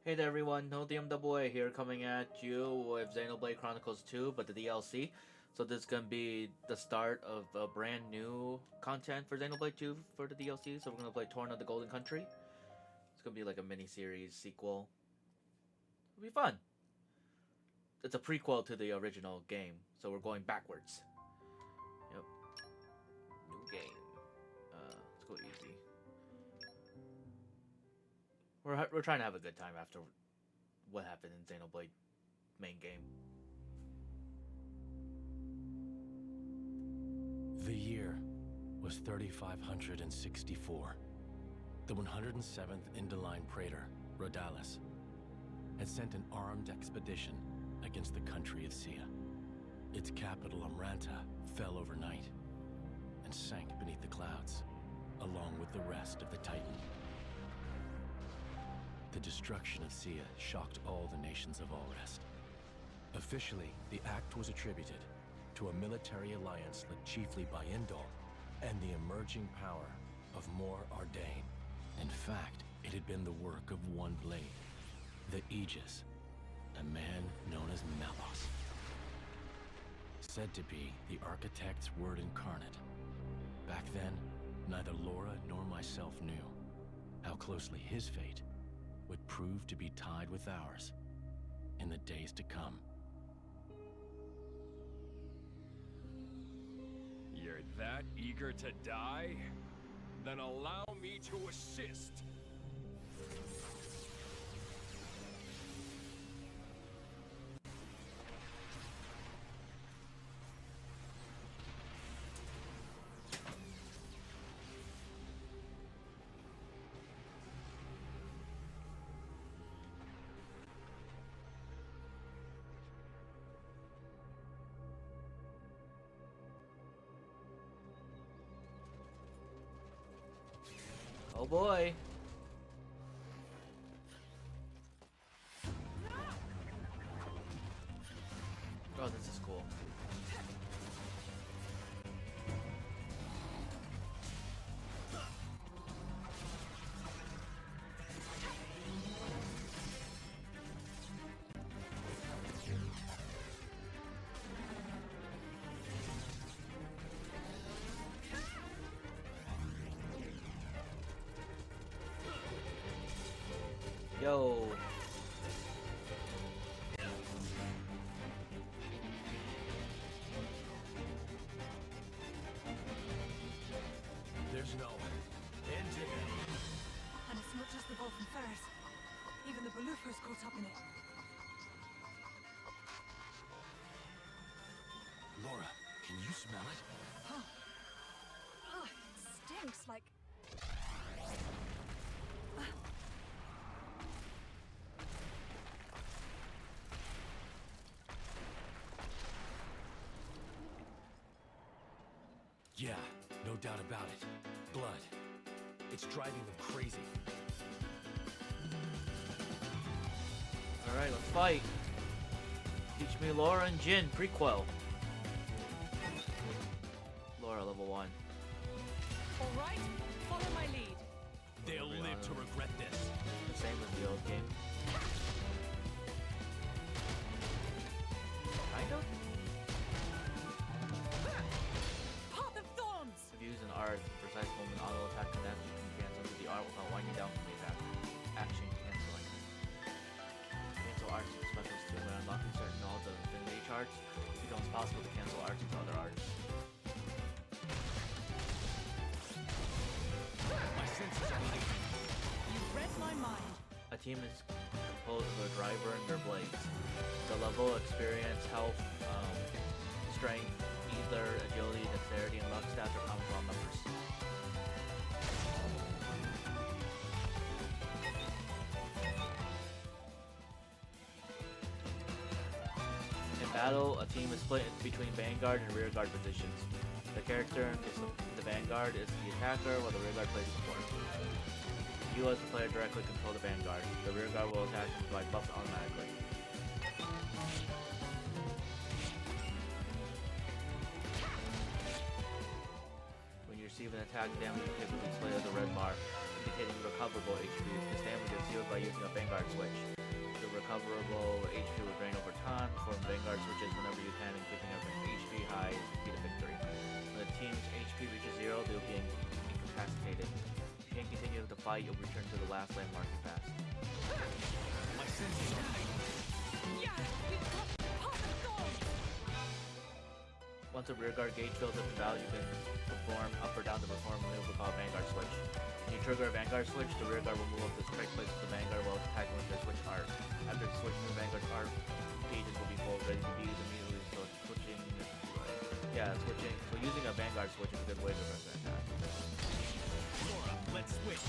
Hey there everyone, No DMAA here coming at you with Xenoblade Chronicles 2, but the DLC. So this is going to be the start of a brand new content for Xenoblade 2 for the DLC. So we're going to play Torna the Golden Country. It's going to be like a mini-series sequel. It'll be fun. It's a prequel to the original game, so we're going backwards. Yep. New game. Let's go easy. We're trying to have a good time after what happened in Xenoblade main game. The year was 3564. The 107th Indoline Praetor, Rhodalis, had sent an armed expedition against the country of Sia. Its capital, Amranta, fell overnight and sank beneath the clouds, along with the rest of the Titan. The destruction of Sia shocked all the nations of Allrest. Officially, the act was attributed to a military alliance led chiefly by Indol and the emerging power of Mor Ardain. In fact, it had been the work of one blade, the Aegis, a man known as Melos. Said to be the architect's word incarnate. Back then, neither Laura nor myself knew how closely his fate would prove to be tied with ours in the days to come. You're that eager to die? Then allow me to assist. Oh boy! Oh, this is cool. Yo! There's no end to it. And it's not just the ball from Ferris. Even the Baloofer's caught up in it. Laura, can you smell it? Ugh, it stinks like... Yeah, no doubt about it. Blood. It's driving them crazy. Alright, let's fight! Teach me Laura and Jin, prequel. Laura, level 1. All right, follow my lead. They'll live to regret this. The same as the old game. Kind of? Path of Thorns! If you use an art, precise moment auto attack connects, you can cancel the art without winding down from the attack. Action canceling. Cancel arts with specials too. When unlocking certain nodes of Infinity charts, it becomes possible to cancel arts with other arts. My senses are heightened. You read my mind. A team is composed of a driver and their blades. The level, experience, health, strength, ether, agility, dexterity, and luck stats are common to all members. In battle, a team is split between vanguard and rearguard positions. The character in the vanguard is the attacker, while the rearguard plays support. You as the player directly control the vanguard. The rearguard will attack and provide buffs automatically. When you receive an attack damage, you typically display as a red bar. containing recoverable HP. This damage is healed by using a Vanguard switch. The recoverable HP will drain over time. Perform Vanguard switches whenever you can, and keeping every HP high is the key to victory. When the team's HP reaches 0, they will be incapacitated. If you can't continue the fight, you'll return to the last landmark you passed. My senses are heightened. Yeah, we've got part of gold. Once a rearguard gauge fills up the value, you can perform up or down to perform a maneuver called Vanguard Switch. When you trigger a Vanguard Switch, the rearguard will move up to strike place with the Vanguard while attacking with their Switch Art. After the switch move, Vanguard's art gauges will be full, ready to be used immediately, so switching... So using a Vanguard Switch is a good way to represent that. Laura, let's switch.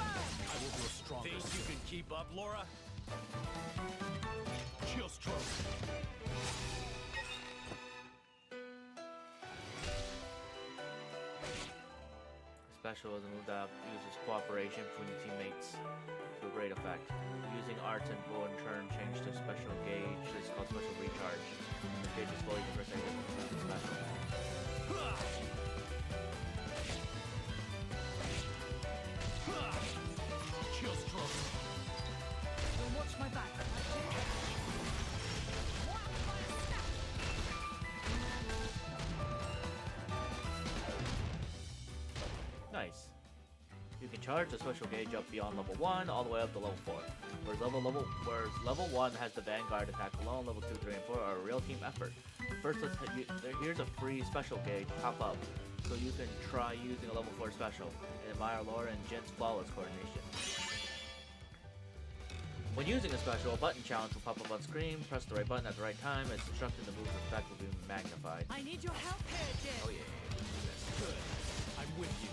I will grow stronger. Think you can keep up, Laura? Chill stroke. Special is a move that uses cooperation between the teammates to a great effect. Using arts and will in turn change to special gauge. This is called special recharge. The gauge is fully converted into special. Chill stroke. Don't watch my back. Nice. You can charge the special gauge up beyond level 1 all the way up to level 4. Whereas level 1 has the Vanguard attack alone, level 2, 3, and 4 are a real team effort. First, here's a free special gauge pop up, so you can try using a level 4 special and admire Laura and Jin's flawless coordination. When using a special, a button challenge will pop up on screen. Press the right button at the right time, as instructed, the move's effect will be magnified. I need your help here, Jin. Oh yeah. That's good. I'm with you.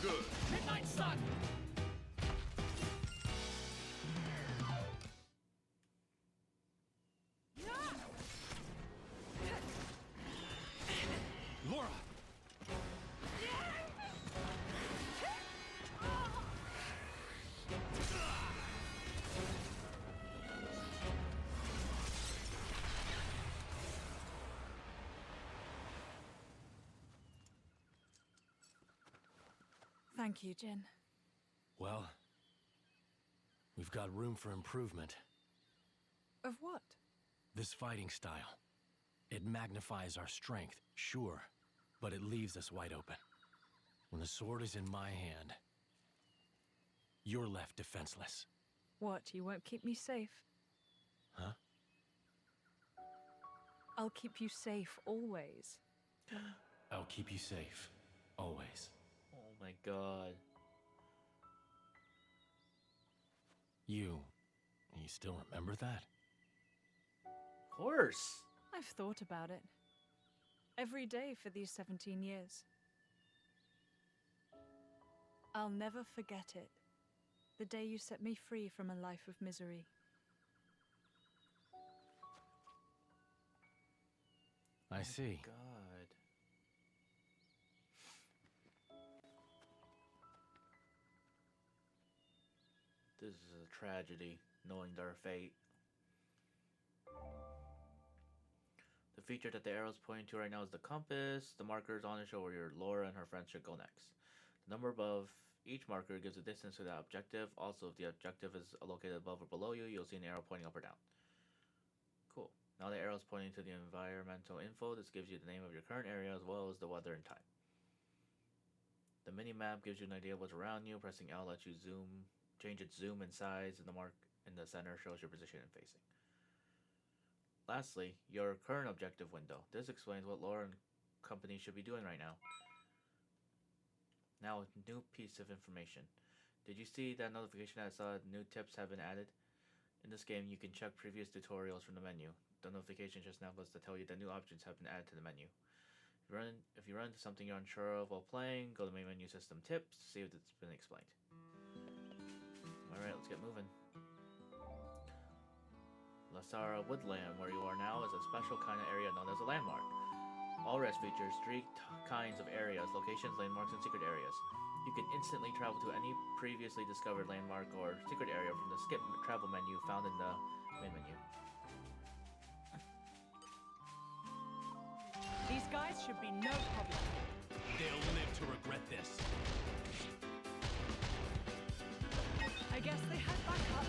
Good. Midnight Sun. Laura! Thank you, Jin. Well, we've got room for improvement. Of what? This fighting style. It magnifies our strength, sure, but it leaves us wide open. When the sword is in my hand, you're left defenseless. What, you won't keep me safe? Huh? I'll keep you safe always. I'll keep you safe, always. Oh my god. You still remember that? Of course. I've thought about it. Every day for these 17 years. I'll never forget it. The day you set me free from a life of misery. I see. God. This is a tragedy, knowing their fate. The feature that the arrow's pointing to right now is the compass. The markers on it show where your Laura and her friends should go next. The number above each marker gives a distance to that objective. Also, if the objective is located above or below you, you'll see an arrow pointing up or down. Cool. Now the arrow's pointing to the environmental info. This gives you the name of your current area as well as the weather and time. The mini-map gives you an idea of what's around you. Pressing L lets you change its zoom and size, and the mark in the center shows your position and facing. Lastly, your current objective window. This explains what Laura and company should be doing right now. Now, a new piece of information. Did you see that notification that saw new tips have been added? In this game, you can check previous tutorials from the menu. The notification just now goes to tell you that new options have been added to the menu. If you run into something you're unsure of while playing, go to main menu system tips to see if it's been explained. Alright, let's get moving. Lasara Woodland, where you are now, is a special kind of area known as a landmark. All rest features three kinds of areas: locations, landmarks, and secret areas. You can instantly travel to any previously discovered landmark or secret area from the skip travel menu found in the main menu. These guys should be no problem. They'll live to regret this. I guess they head back up.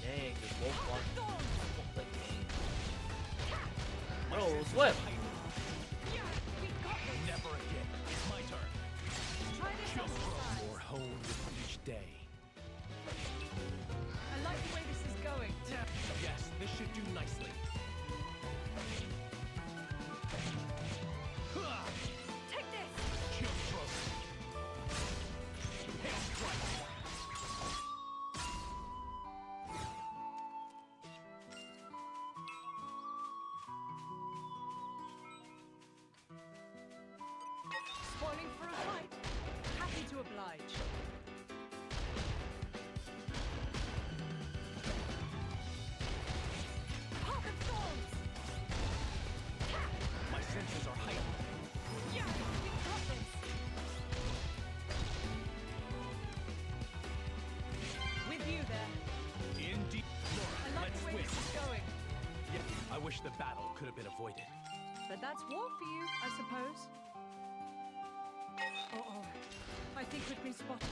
Dang, this wolf one. Thorns! Oh, Swift! Yeah, we got this. Never again. It's my turn. Try this on Just the grow side. more honed with each day. I like the way this is going. Yes, this should do nicely. Take this! Chill throat. Hail strike. Spoiling for a fight? Happy to oblige. Heart of Thorns! My senses are heightened. Yeah, we got this! With you there. Indeed. Laura, I like let's the way win. this is going. Yeah, I wish the battle could have been avoided. But that's war for you, I suppose. Uh-oh. I think we've been spotted.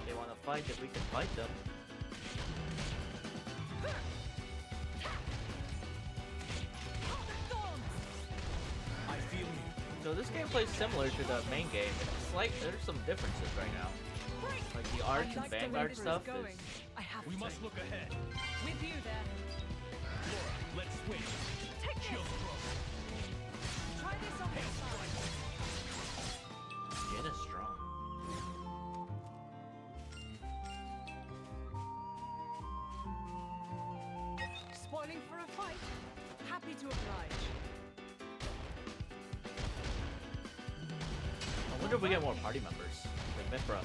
They want to fight if we can fight them. Heart of Thorns! I feel you. So this game plays similar to the main game. It's like there's some differences right now. Break! Like the Arch I and like the way Vanguard this stuff is going. is... I have We to. must look ahead. With you there. Laura, let's switch. Take Chill this! throat. Try this on this side. Jin is strong. Spoiling for a fight? Happy to oblige. I wonder if we get more party members. Like Mithra.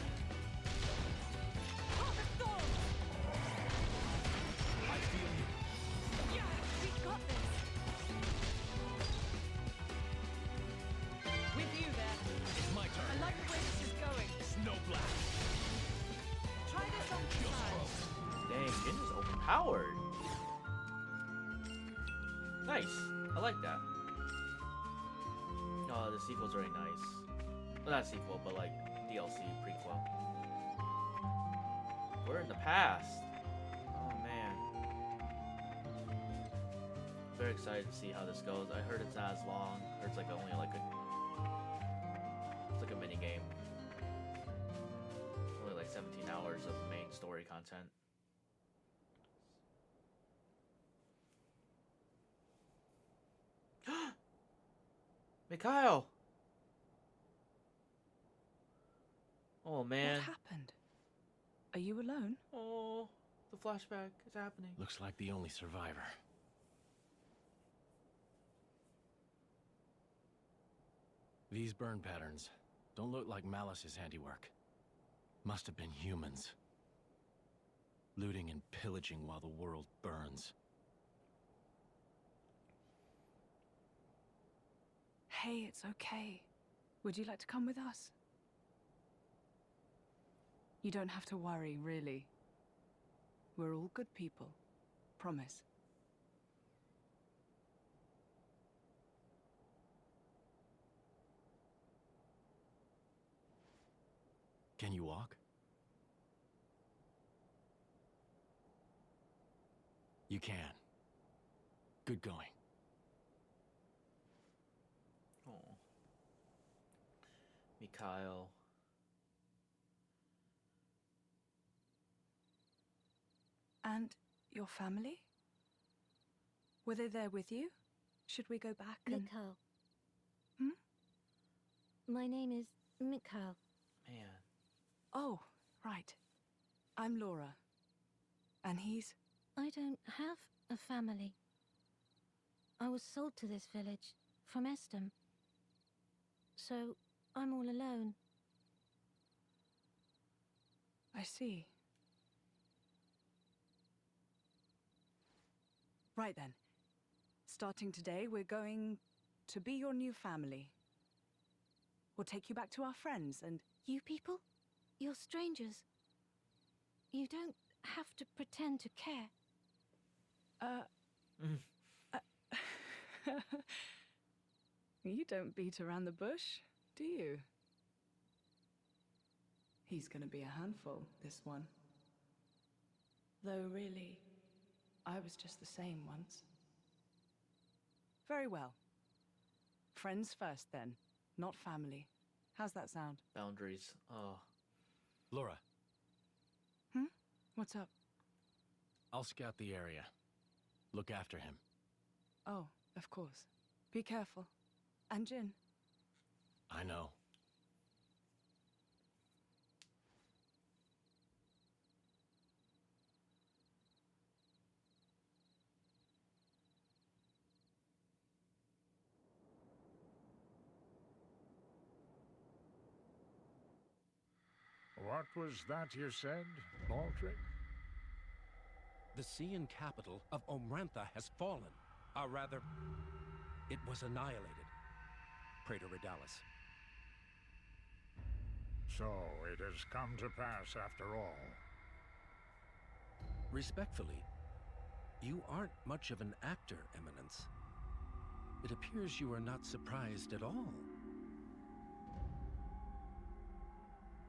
Heart of Thorns! I feel you. Yeah, we got this. With you there. It's my I turn. like the way this is going. Snow blast. Try this on this Chill side. throat. Dang, Jin is overpowered. Nice. I like that. Oh, the sequel's very nice. Well, not sequel, but like DLC prequel. We're in the past. Oh man. Very excited to see how this goes. I heard it's not as long. I heard it's like only like a mini game. Only like 17 hours of main story content. Mikhail! Oh man. What happened? Are you alone? Oh, the flashback is happening. Looks like the only survivor. These burn patterns don't look like Malice's handiwork. Must have been humans. Looting and pillaging while the world burns. Hey, it's okay. Would you like to come with us? You don't have to worry, really. We're all good people. Promise. Can you walk? You can. Good going. Oh. Mikhail. And your family? Were they there with you? Should we go back and... Mikhail. Hmm? My name is Mikhail. Man. Oh, right. I'm Laura. And he's... I don't have a family. I was sold to this village from Estem. So I'm all alone. I see. Right then. Starting today, we're going to be your new family. We'll take you back to our friends and... You people? You're strangers. You don't have to pretend to care. You don't beat around the bush, do you? He's gonna be a handful, this one. Though really, I was just the same once. Very well. Friends first, then. Not family. How's that sound? Boundaries. Oh. Laura, What's up? I'll scout the area. Look after him. Oh, of course. Be careful. And Jin. I know. What was that you said, Baldric? The Sean capital of Omrantha has fallen. Or rather, it was annihilated. Praetor Redalis. So it has come to pass after all. Respectfully, you aren't much of an actor, Eminence. It appears you are not surprised at all.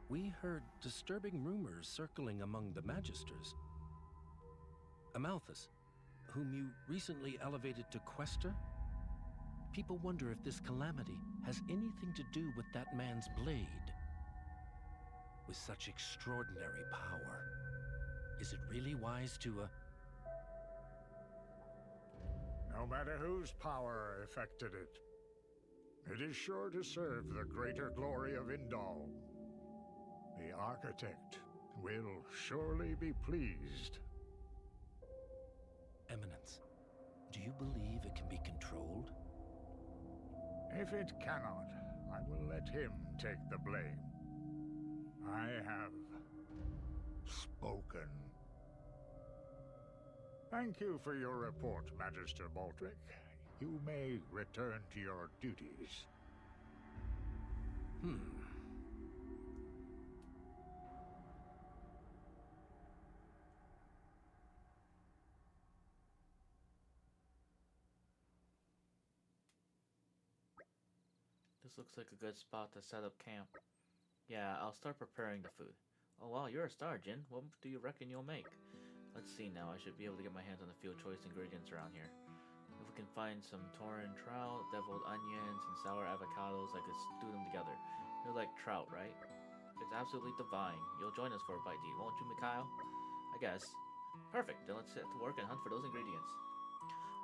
We heard disturbing rumors circling among the Magisters. Amalthus, whom you recently elevated to Quester? People wonder if this calamity has anything to do with that man's blade. With such extraordinary power, is it really wise to, No matter whose power affected it, it is sure to serve the greater glory of Indal. The architect will surely be pleased. Eminence, do you believe it can be controlled? If it cannot, I will let him take the blame. I have spoken. Thank you for your report, Magister Baldric. You may return to your duties. This looks like a good spot to set up camp. Yeah, I'll start preparing the food. Oh wow, you're a star, Jin. What do you reckon you'll make? Let's see now. I should be able to get my hands on a few choice ingredients around here. If we can find some Torna trout, deviled onions, and sour avocados, I could stew them together. You're like trout, right? It's absolutely divine. You'll join us for a bite to eat, won't you, Mikhail? I guess. Perfect. Then let's set to work and hunt for those ingredients.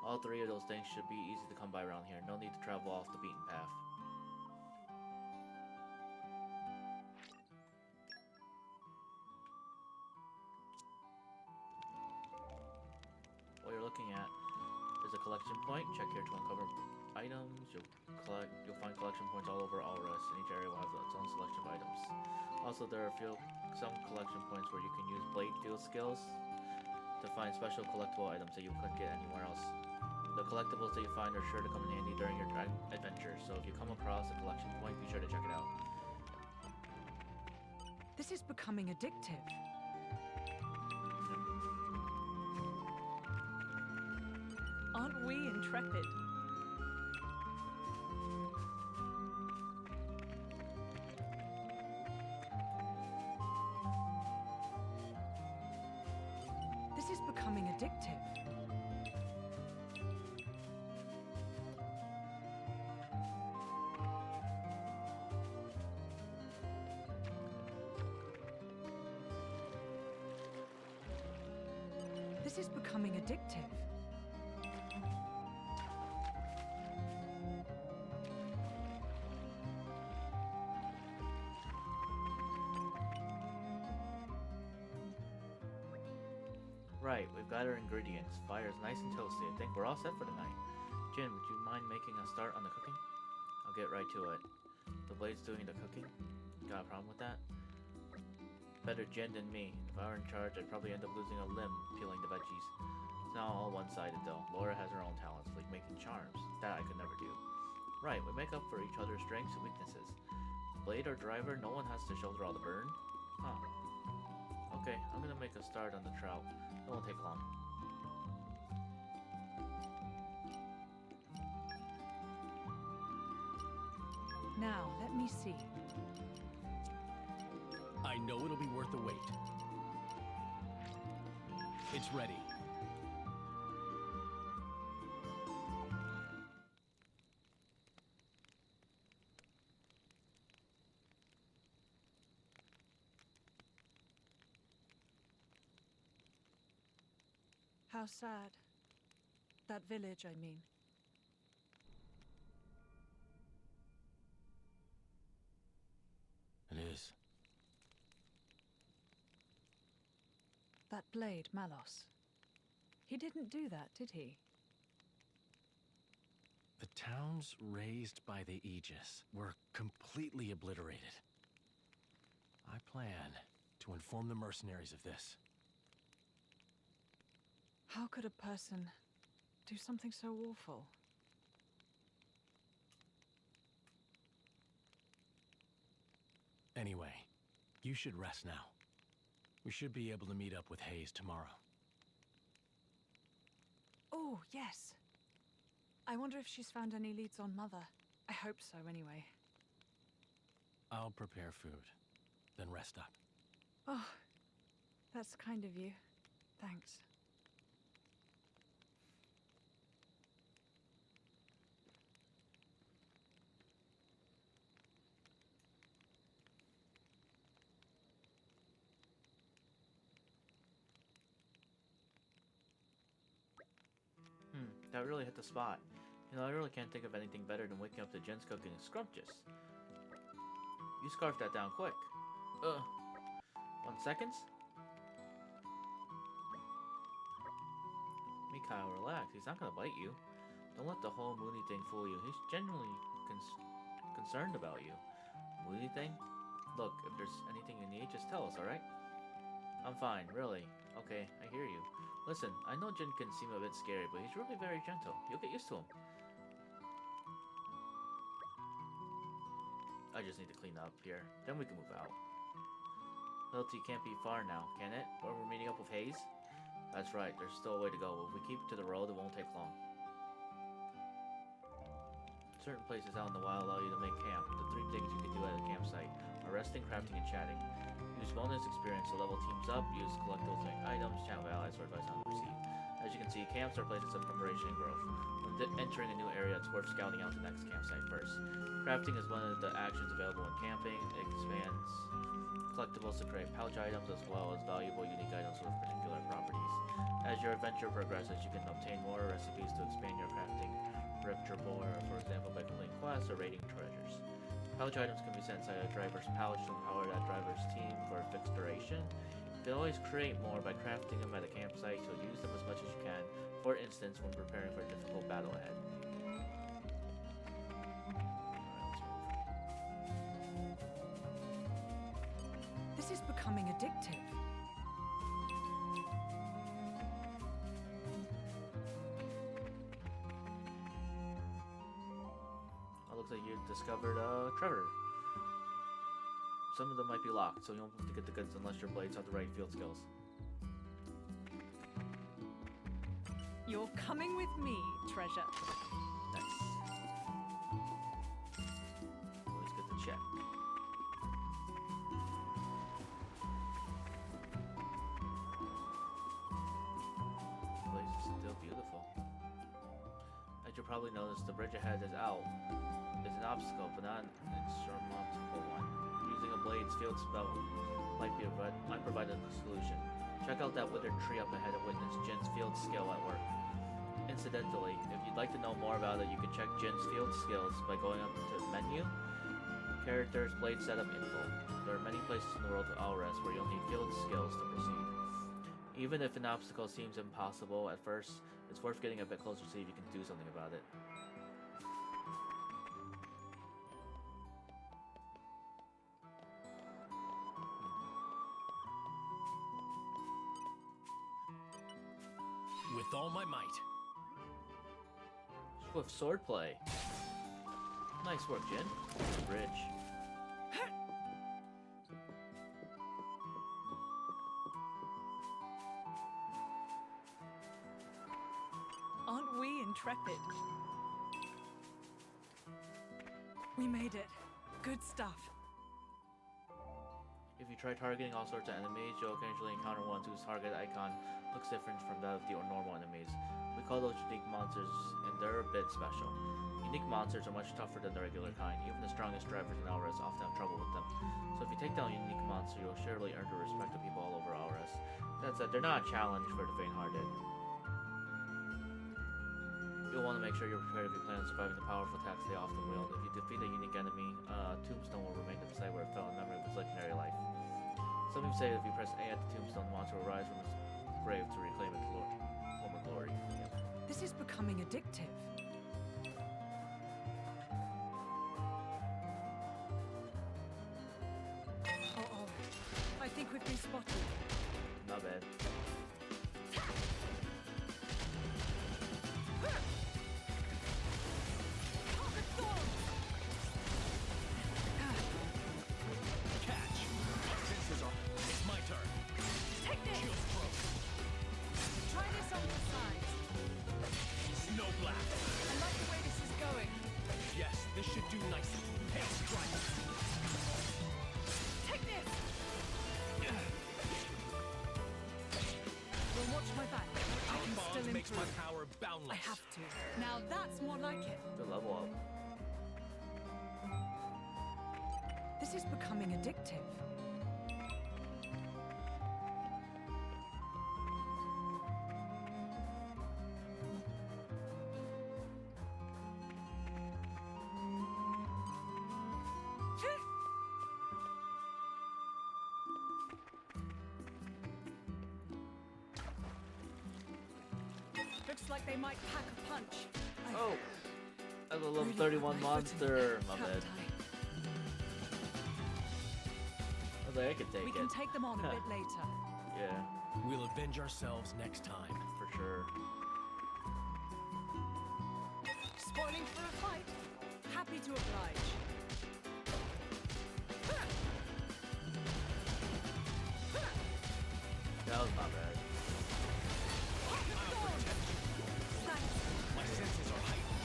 All three of those things should be easy to come by around here. No need to travel off the beaten path. What you're looking at is a collection point. Check here to uncover items. You'll find collection points all over Alrus, and each area will have its own selection of items. Also, there are some collection points where you can use blade field skills to find special collectible items that you couldn't get anywhere else. The collectibles that you find are sure to come in handy during your adventure, so if you come across a collection point, be sure to check it out. This is becoming addictive. Aren't we intrepid? This is becoming addictive. This is becoming addictive. Right, we've got our ingredients. Fire's nice and toasty. I think we're all set for the night. Jin, would you mind making a start on the cooking? I'll get right to it. The blade's doing the cooking? Got a problem with that? Better Jin than me. If I were in charge, I'd probably end up losing a limb peeling the veggies. It's not all one-sided though. Laura has her own talents, like making charms. That I could never do. Right, we make up for each other's strengths and weaknesses. Blade or driver, no one has to shoulder all the burn. Huh. Okay, I'm gonna make a start on the trout. It won't take long. Now, let me see. I know it'll be worth the wait. It's ready. How sad. That village, I mean. It is. That blade, Malos. He didn't do that, did he? The towns raised by the Aegis were completely obliterated. I plan to inform the mercenaries of this. How could a person do something so awful? Anyway, you should rest now. We should be able to meet up with Hayes tomorrow. Oh, yes. I wonder if she's found any leads on Mother. I hope so, anyway. I'll prepare food, then rest up. Oh, that's kind of you. Thanks. That really hit the spot. You know, I really can't think of anything better than waking up to Jen's cooking scrumptious. You scarfed that down quick. 1 second? Mikhail, relax. He's not gonna bite you. Don't let the whole Moody thing fool you. He's genuinely concerned about you. Moody thing? Look, if there's anything you need, just tell us, alright? I'm fine, really. Okay, I hear you. Listen, I know Jin can seem a bit scary, but he's really very gentle. You'll get used to him. I just need to clean up here. Then we can move out. Loyalty can't be far now, can it? Where we're meeting up with Hayes? That's right, there's still a way to go. If we keep to the road, it won't take long. Certain places out in the wild allow you to make camp. The 3 things you can do at a campsite are resting, crafting, and chatting. Use bonus experience to level teams up, use collectibles like items, chat with allies, or advice on the receipt. As you can see, camps are places of preparation and growth. When entering a new area, it's worth scouting out the next campsite first. Crafting is one of the actions available when camping. It expands collectibles to create pouch items as well as valuable unique items with particular properties. As your adventure progresses, you can obtain more recipes to expand your crafting repertoire, for example by completing quests or raiding treasures. Pouch items can be set inside a driver's pouch to empower that driver's team for a fixed duration. You can always create more by crafting them at a campsite, so use them as much as you can, for instance when preparing for a difficult battle ahead. This is becoming addictive. Looks like you've discovered Trevor. Some of them might be locked, so you won't have to get the goods unless your blades have the right field skills. You're coming with me, treasure. Nice. Always good to check. The place is still beautiful. As you probably noticed, the bridge ahead is out. It's an obstacle, but not an insurmountable one. Using a blade's field spell might provide a solution. Check out that withered tree up ahead and witness Jin's field skill at work. Incidentally, if you'd like to know more about it, you can check Jin's field skills by going up to Menu, Characters, Blade Setup Info. There are many places in the world of Alrest where you'll need field skills to proceed. Even if an obstacle seems impossible at first, it's worth getting a bit closer to see if you can do something about it. With all my might. Swift swordplay. Nice work, Jin. Bridge. Aren't we intrepid? We made it. Good stuff. If you try targeting all sorts of enemies, you'll occasionally encounter ones whose target icon looks different from that of the normal enemies. We call those unique monsters, and they're a bit special. Unique monsters are much tougher than the regular kind. Even the strongest drivers in Alres often have trouble with them. So if you take down a unique monster, you'll surely earn the respect of people all over Alres. That said, they're not a challenge for the faint-hearted. You'll want to make sure you're prepared if you plan on surviving the powerful attacks they often wield. If you defeat a unique enemy, tombstone will remain at the site where it fell in memory of its legendary life. Some even say that if you press A at the tombstone, the monster will rise from its grave to reclaim its former glory. Yep. This is becoming addictive. Oh, I think we've been spotted. Not bad. Catch! Senses are... It's my turn. Take this! Shield broke. Try this on the sides. Snow blast. I like the way this is going. Yes, this should do nicely. Hail strike. Take this! Well, watch my back. I Our can bond still makes my improve. power boundless. I have to. Now that's more like it. Good level up. This is becoming addictive. Looks like they might pack a punch. Oh! That's a level Really 31 put my foot in monster. there, My bad. haven't I was like, I could take we it. can take them on a bit later. Yeah, We'll avenge ourselves next time. for sure. Spoiling for a fight? Happy to oblige. That was not bad. Thanks. My senses are heightened.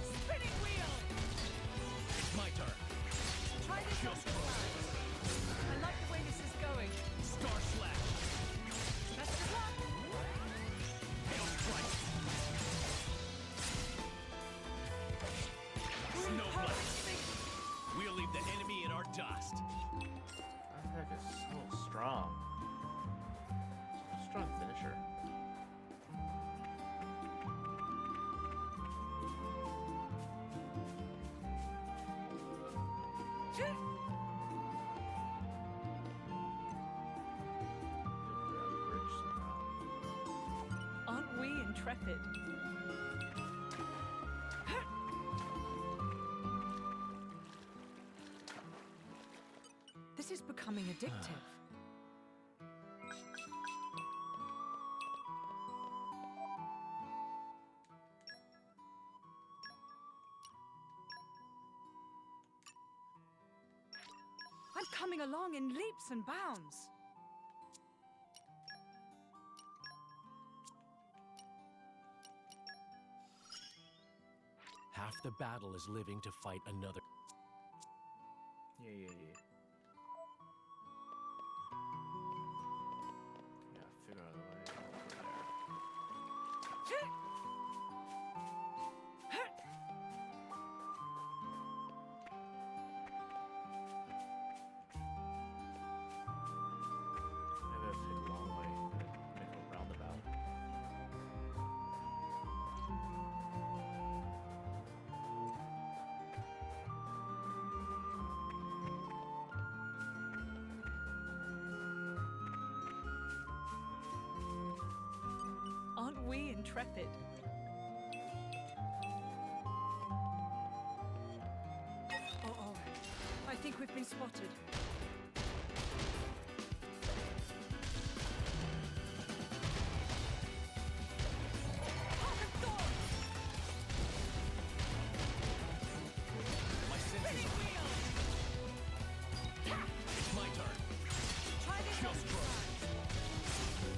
Spinning wheel! It's my turn. Try this on the sides. I like the way this is going. Star slash. Best of luck! Hail strike. Snow blast. We'll leave the enemy in our dust. That attack is so strong. Strong finisher. Aren't we intrepid? This is becoming addictive. I'm coming along in leaps and bounds. Half the battle is living to fight another. Yeah. Yeah, figure out a way over there. Maybe I have to take a long way and make a roundabout. Aren't we intrepid? Oh, I think we've been spotted. My senses are heightened. It's my turn. Try this on the sides.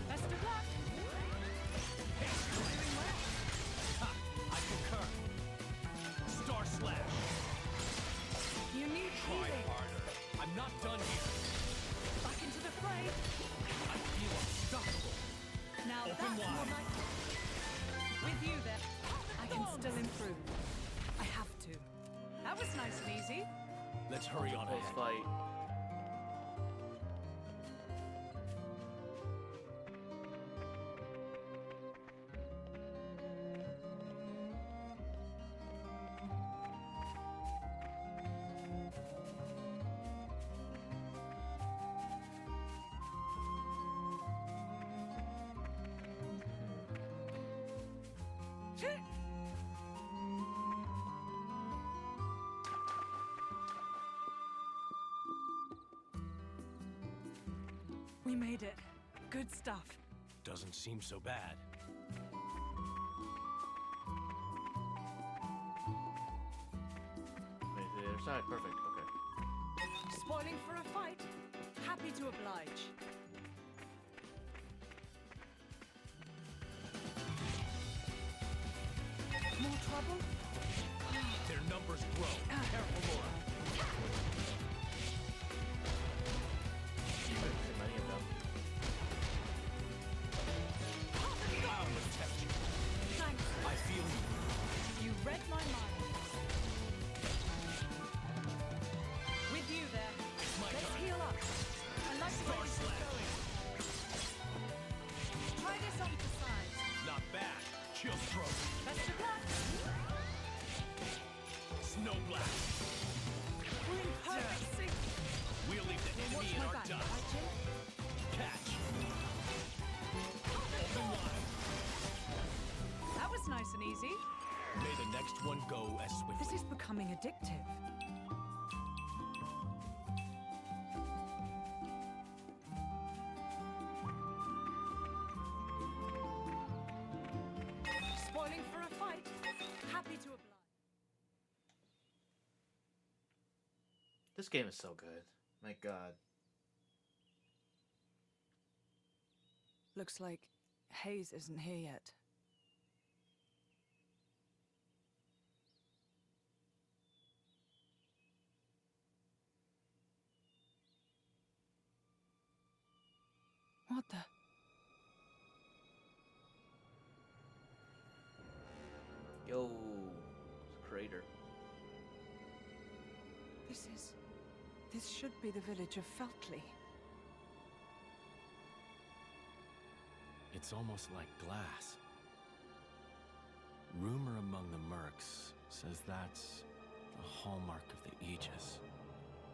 Best of luck. Hail strike. Ha! I concur. Star slash. done here. Back into the fray. I feel unstoppable. Now Open that's more wide. like with you there. I can still improve. I have to. That was nice and easy. Let's hurry on Close ahead. fight. We made it. Good stuff. Doesn't seem so bad. Wait, to the other side. Perfect. Okay. Spoiling for a fight. Happy to oblige. More trouble? Their numbers grow. Careful, Laura. Too many of them. I'll protect you. Thanks. I feel you. You read my mind. With you there. It's my Let's turn. heal up. I like the way Star this is Slash. going. Try this on for size. Not bad. Chill stroke. Best of luck. Snow blast. We're in perfect sync. We'll leave the Watch enemy in my our back, dust. right, Jim? Catch. Open wide. That was nice and easy. May the next one go as swiftly. This is becoming addictive. Spoiling for a fight. Happy to oblige. This game is so good. My God. Looks like Hayes isn't here yet. What the? Yo, crater. This should be the village of Feltley. It's almost like glass. Rumor among the mercs says that's the hallmark of the Aegis.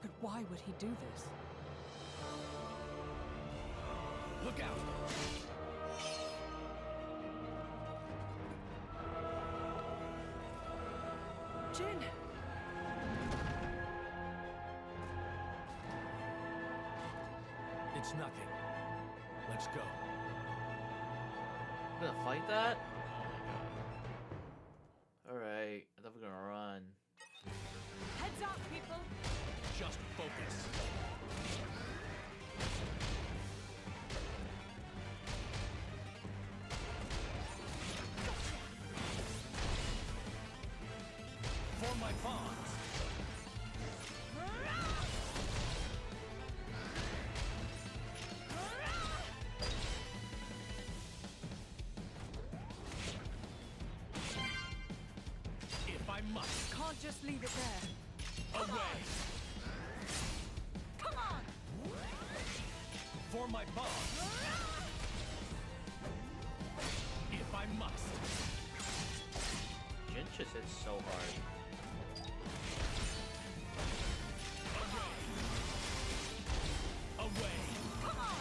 But why would he do this? Look out! Jin! It's nothing. Let's go. We're gonna fight that? Oh my God. Alright, I thought we were gonna run. Heads up, people! Just focus. For my bonds. If I must. Can't just leave it there. Away. Come on! For my bonds. If I must. Jin just hits so hard. Away. Come on.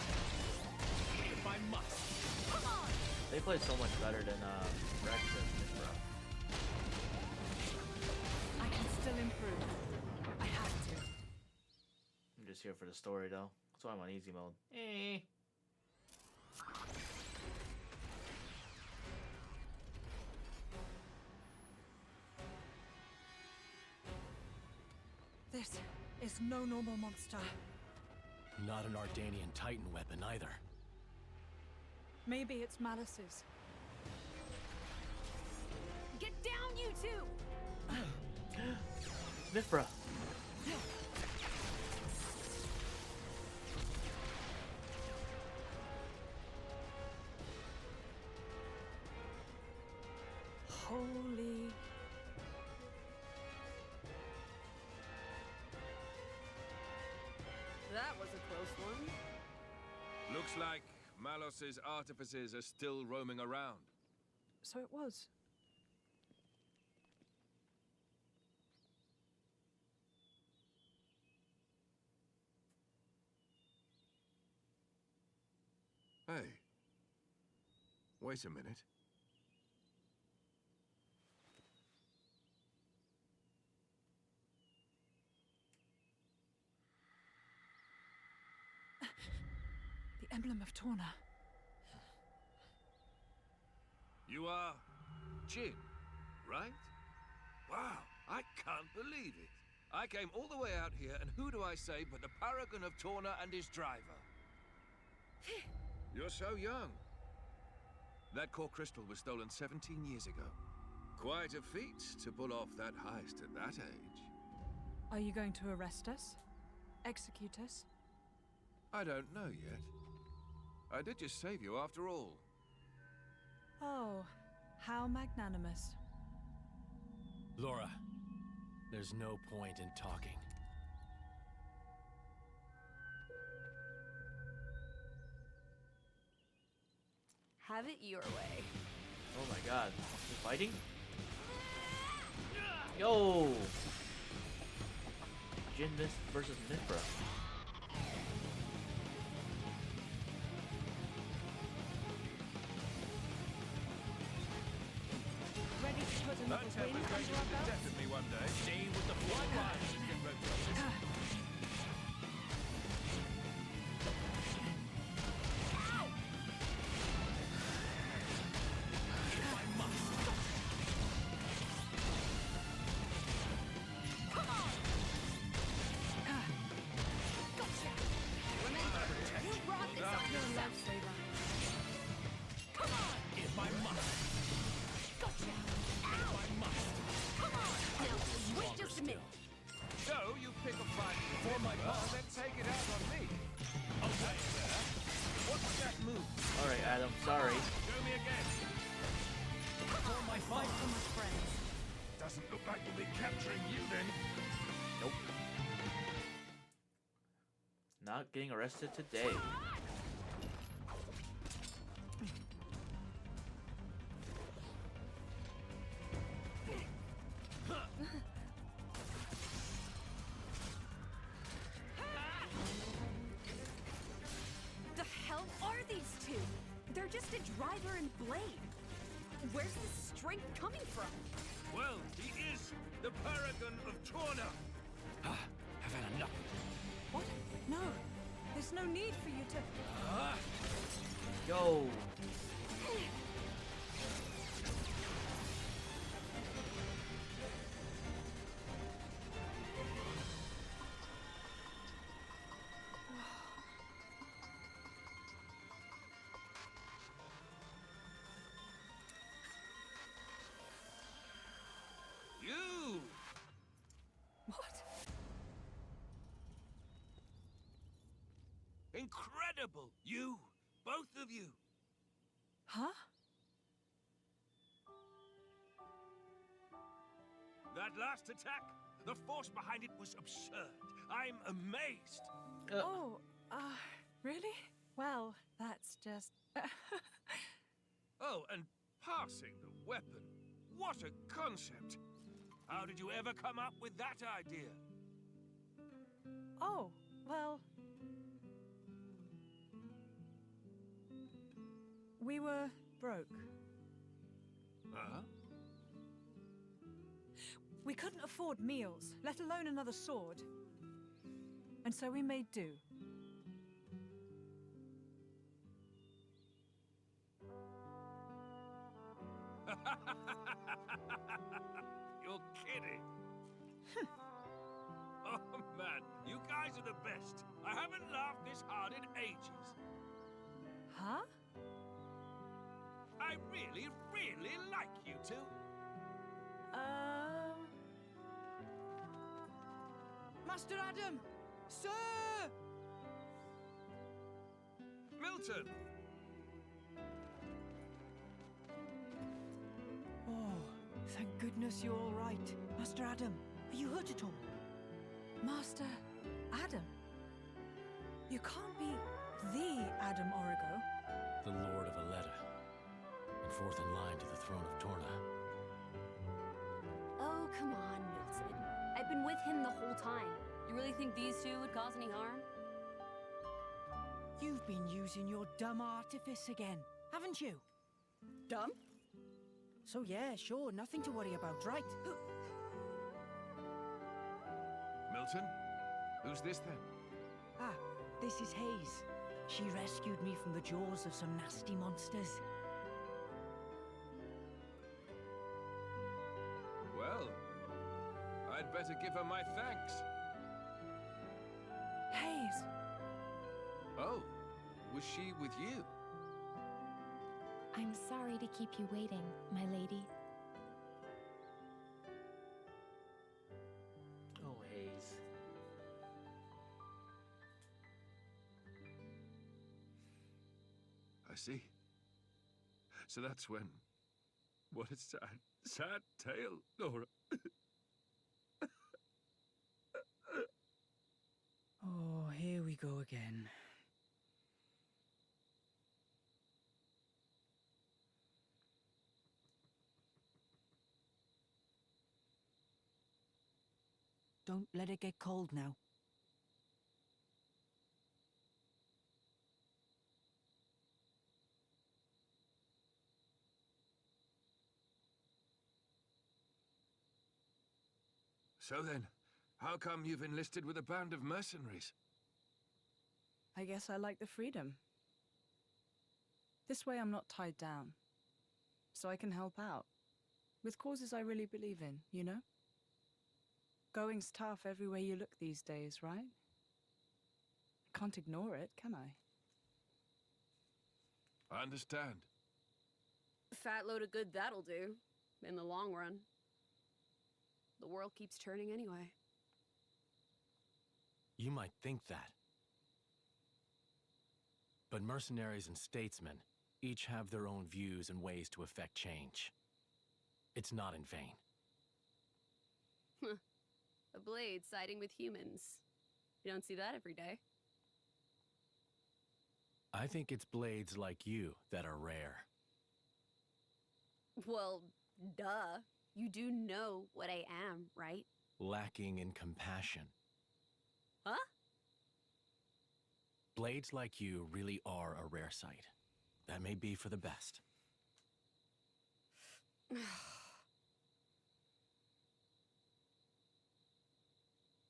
If I must. Come on! They play so much better than Rex and Mithra. I can still improve. I have to. I'm just here for the story though. That's why I'm on easy mode. Eh. This is no normal monster. Not an Ardanian Titan weapon either. Maybe it's Malice's. Get down, you two! Mithra! That was a close one. Looks like Malos's artificers are still roaming around. So it was. Hey. Wait a minute. The emblem of Torna. You are Jin, right? Wow, I can't believe it. I came all the way out here, and who do I say but the paragon of Torna and his driver? You're so young. That core crystal was stolen 17 years ago. Quite a feat to pull off that heist at that age. Are you going to arrest us? Execute us? I don't know yet. I did just save you after all. Oh, how magnanimous. Laura, there's no point in talking. Have it your way. Oh my god. You're fighting? Yo! Jin versus Mithra. Ready to put That another temper's win going to under our be the belts? death of me one day. Stay with the bloodlines and get rotated. You brought this on Your yourself. lifesaver. Come on! If I must. Gotcha! Ow! If I must. Come on! Now, wait just a minute. So, you pick a fight before my boss, then take it out on me. Okay, there. What's that move? Alright, Adam, sorry. Show me again. For my Fight for my friends. Doesn't look like we'll be capturing you then. Nope. Not getting arrested today. The hell are these two? They're just a driver and blade. Where's this strength coming from? Well, he is the paragon of Torna. I've had enough. What? No. There's no need for you to... Yo! You! What? Incredible! You! Both of you! Huh? That last attack, the force behind it was absurd. I'm amazed. Oh, really? Well, that's just... Oh, and passing the weapon. What a concept. How did you ever come up with that idea? Oh, well... We were broke. Huh? We couldn't afford meals, let alone another sword. And so we made do. You're kidding. Oh, man. You guys are the best. I haven't laughed this hard in ages. Huh? I really, really like you two. Master Adam! Sir! Milton! Oh, thank goodness you're all right. Master Adam, are you hurt at all? Master Adam? You can't be the Adam Origo. The Lord of Aletta, and fourth in line to the throne of Torna. Oh, come on, Milton. I've been with him the whole time. You really think these two would cause any harm? You've been using your dumb artifice again, haven't you? Dumb? So yeah, sure, nothing to worry about, right? Milton? Who's this then? Ah, this is Hayes. She rescued me from the jaws of some nasty monsters. Well, I'd better give her my thanks. Hayes! Oh, was she with you? I'm sorry to keep you waiting, my lady. Oh, Hayes. I see. So that's when... What a sad, sad tale, Nora. Oh, here we go again. Don't let it get cold now. So then, how come you've enlisted with a band of mercenaries? I guess I like the freedom. This way I'm not tied down. So I can help out. With causes I really believe in, you know? Going's tough everywhere you look these days, right? I can't ignore it, can I? I understand. Fat load of good that'll do, in the long run. The world keeps turning anyway. You might think that. But mercenaries and statesmen each have their own views and ways to effect change. It's not in vain. A blade siding with humans. You don't see that every day. I think it's blades like you that are rare. Well, duh. You do know what I am, right? Lacking in compassion. Huh? Blades like you really are a rare sight. That may be for the best.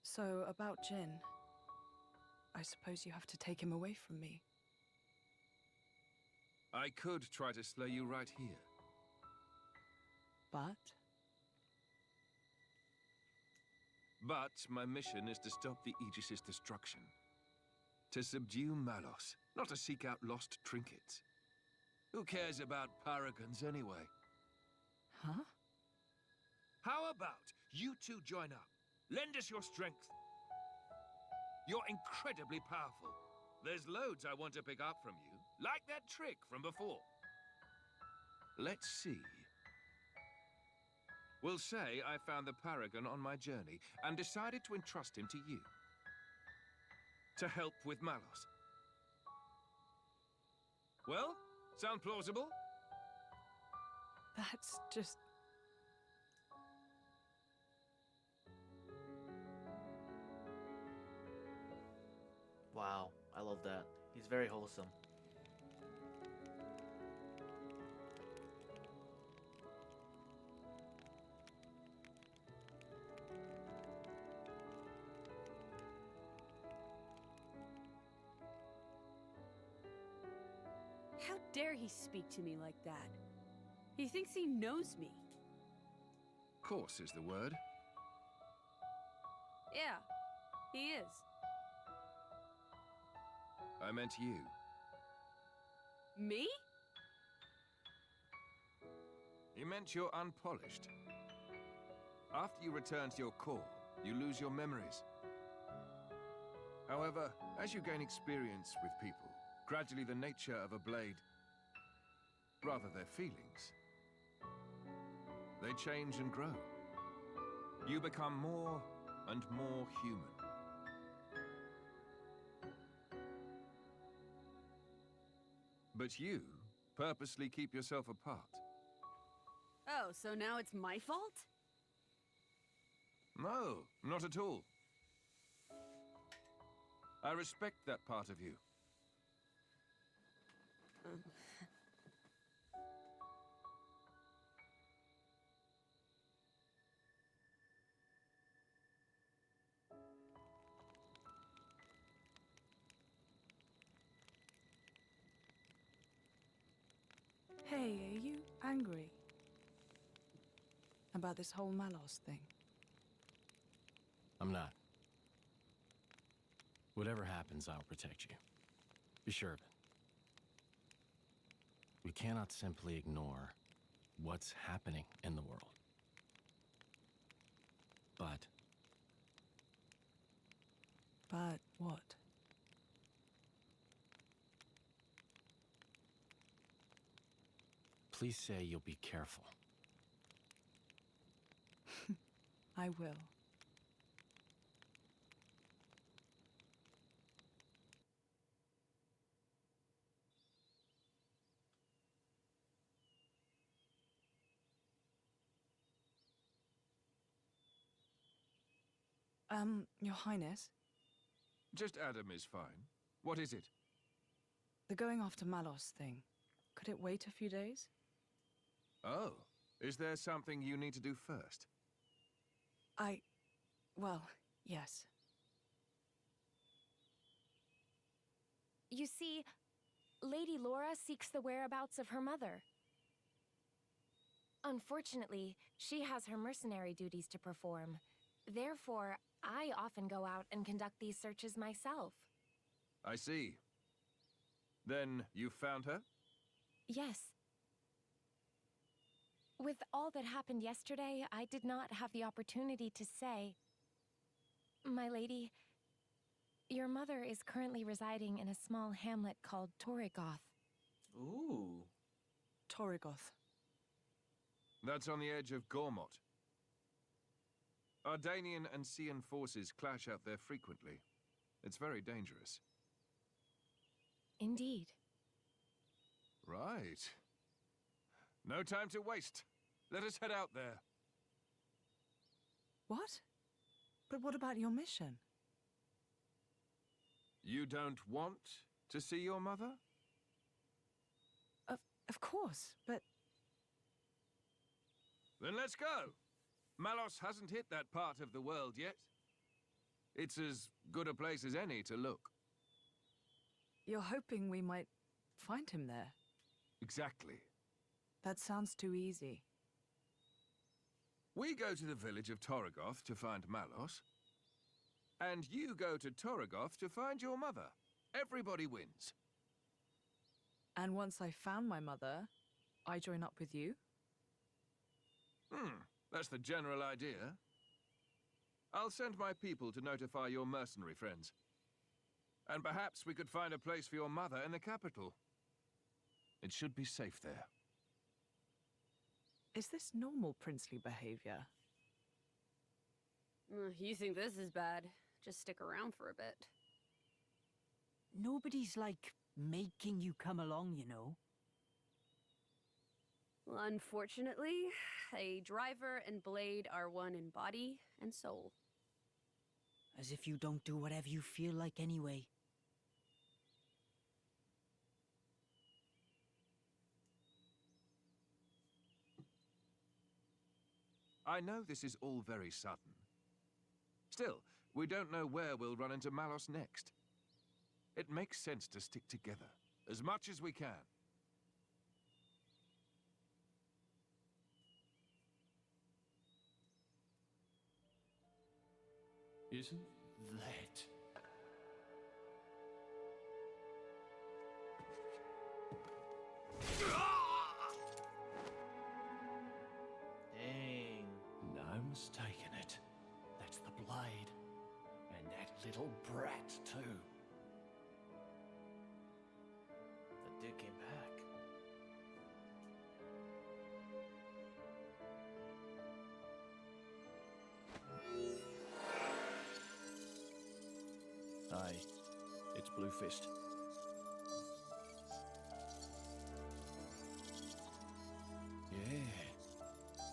So, about Jin. I suppose you have to take him away from me. I could try to slay you right here. But? But my mission is to stop the Aegis's destruction. To subdue Malos, not to seek out lost trinkets. Who cares about paragons anyway? Huh? How about you two join up? Lend us your strength. You're incredibly powerful. There's loads I want to pick up from you, like that trick from before. Let's see. We'll say I found the Paragon on my journey and decided to entrust him to you. To help with Malos. Well, sound plausible? That's just... Wow, I love that. He's very wholesome. How dare he speak to me like that? He thinks he knows me. Course is the word. Yeah, he is. I meant you. Me? He meant you're unpolished. After you return to your core, you lose your memories. However, as you gain experience with people, gradually the nature of a blade, rather their feelings, they change and grow. You become more and more human. But you purposely keep yourself apart. Oh, so now it's my fault? No, not at all. I respect that part of you. Hey, are you angry about this whole Malos thing? I'm not. Whatever happens, I'll protect you. Be sure of it. We cannot simply ignore what's happening in the world. But what? please say you'll be careful. I will. Your Highness, Just Adam is fine. What is it? the going after Malos thing, could it wait a few days? Oh, is there something you need to do first? Well, yes. You see, Lady Laura seeks the whereabouts of her mother. Unfortunately, she has her mercenary duties to perform. Therefore, I often go out and conduct these searches myself. I see. Then you found her? Yes. With all that happened yesterday, I did not have the opportunity to say. My lady, your mother is currently residing in a small hamlet called Torrigoth. Ooh. Torrigoth. That's on the edge of Gormott. Ardanian and Cian forces clash out there frequently. It's very dangerous. Indeed. Right. No time to waste. Let us head out there. What? But what about your mission? You don't want to see your mother? Of course, but Then let's go! Malos hasn't hit that part of the world yet. It's as good a place as any to look. you're hoping we might find him there. Exactly. That sounds too easy. We go to the village of Torrigoth to find Malos. And you go to Torrigoth to find your mother. Everybody wins. And once I found my mother, I join up with you? That's the general idea. I'll send my people to notify your mercenary friends. And perhaps we could find a place for your mother in the capital. It should be safe there. Is this normal princely behavior? You think this is bad? Just stick around for a bit. Nobody's, like, making you come along, you know. Well, unfortunately, a driver and blade are one in body and soul. As if you don't do whatever you feel like anyway. I know this is all very sudden. Still, we don't know where we'll run into Malos next. It makes sense to stick together, as much as we can. Isn't that... Dang. No mistaking it. That's the blade. And that little brat, too. The dude came back. Aye, it's Blue Fist. Yeah.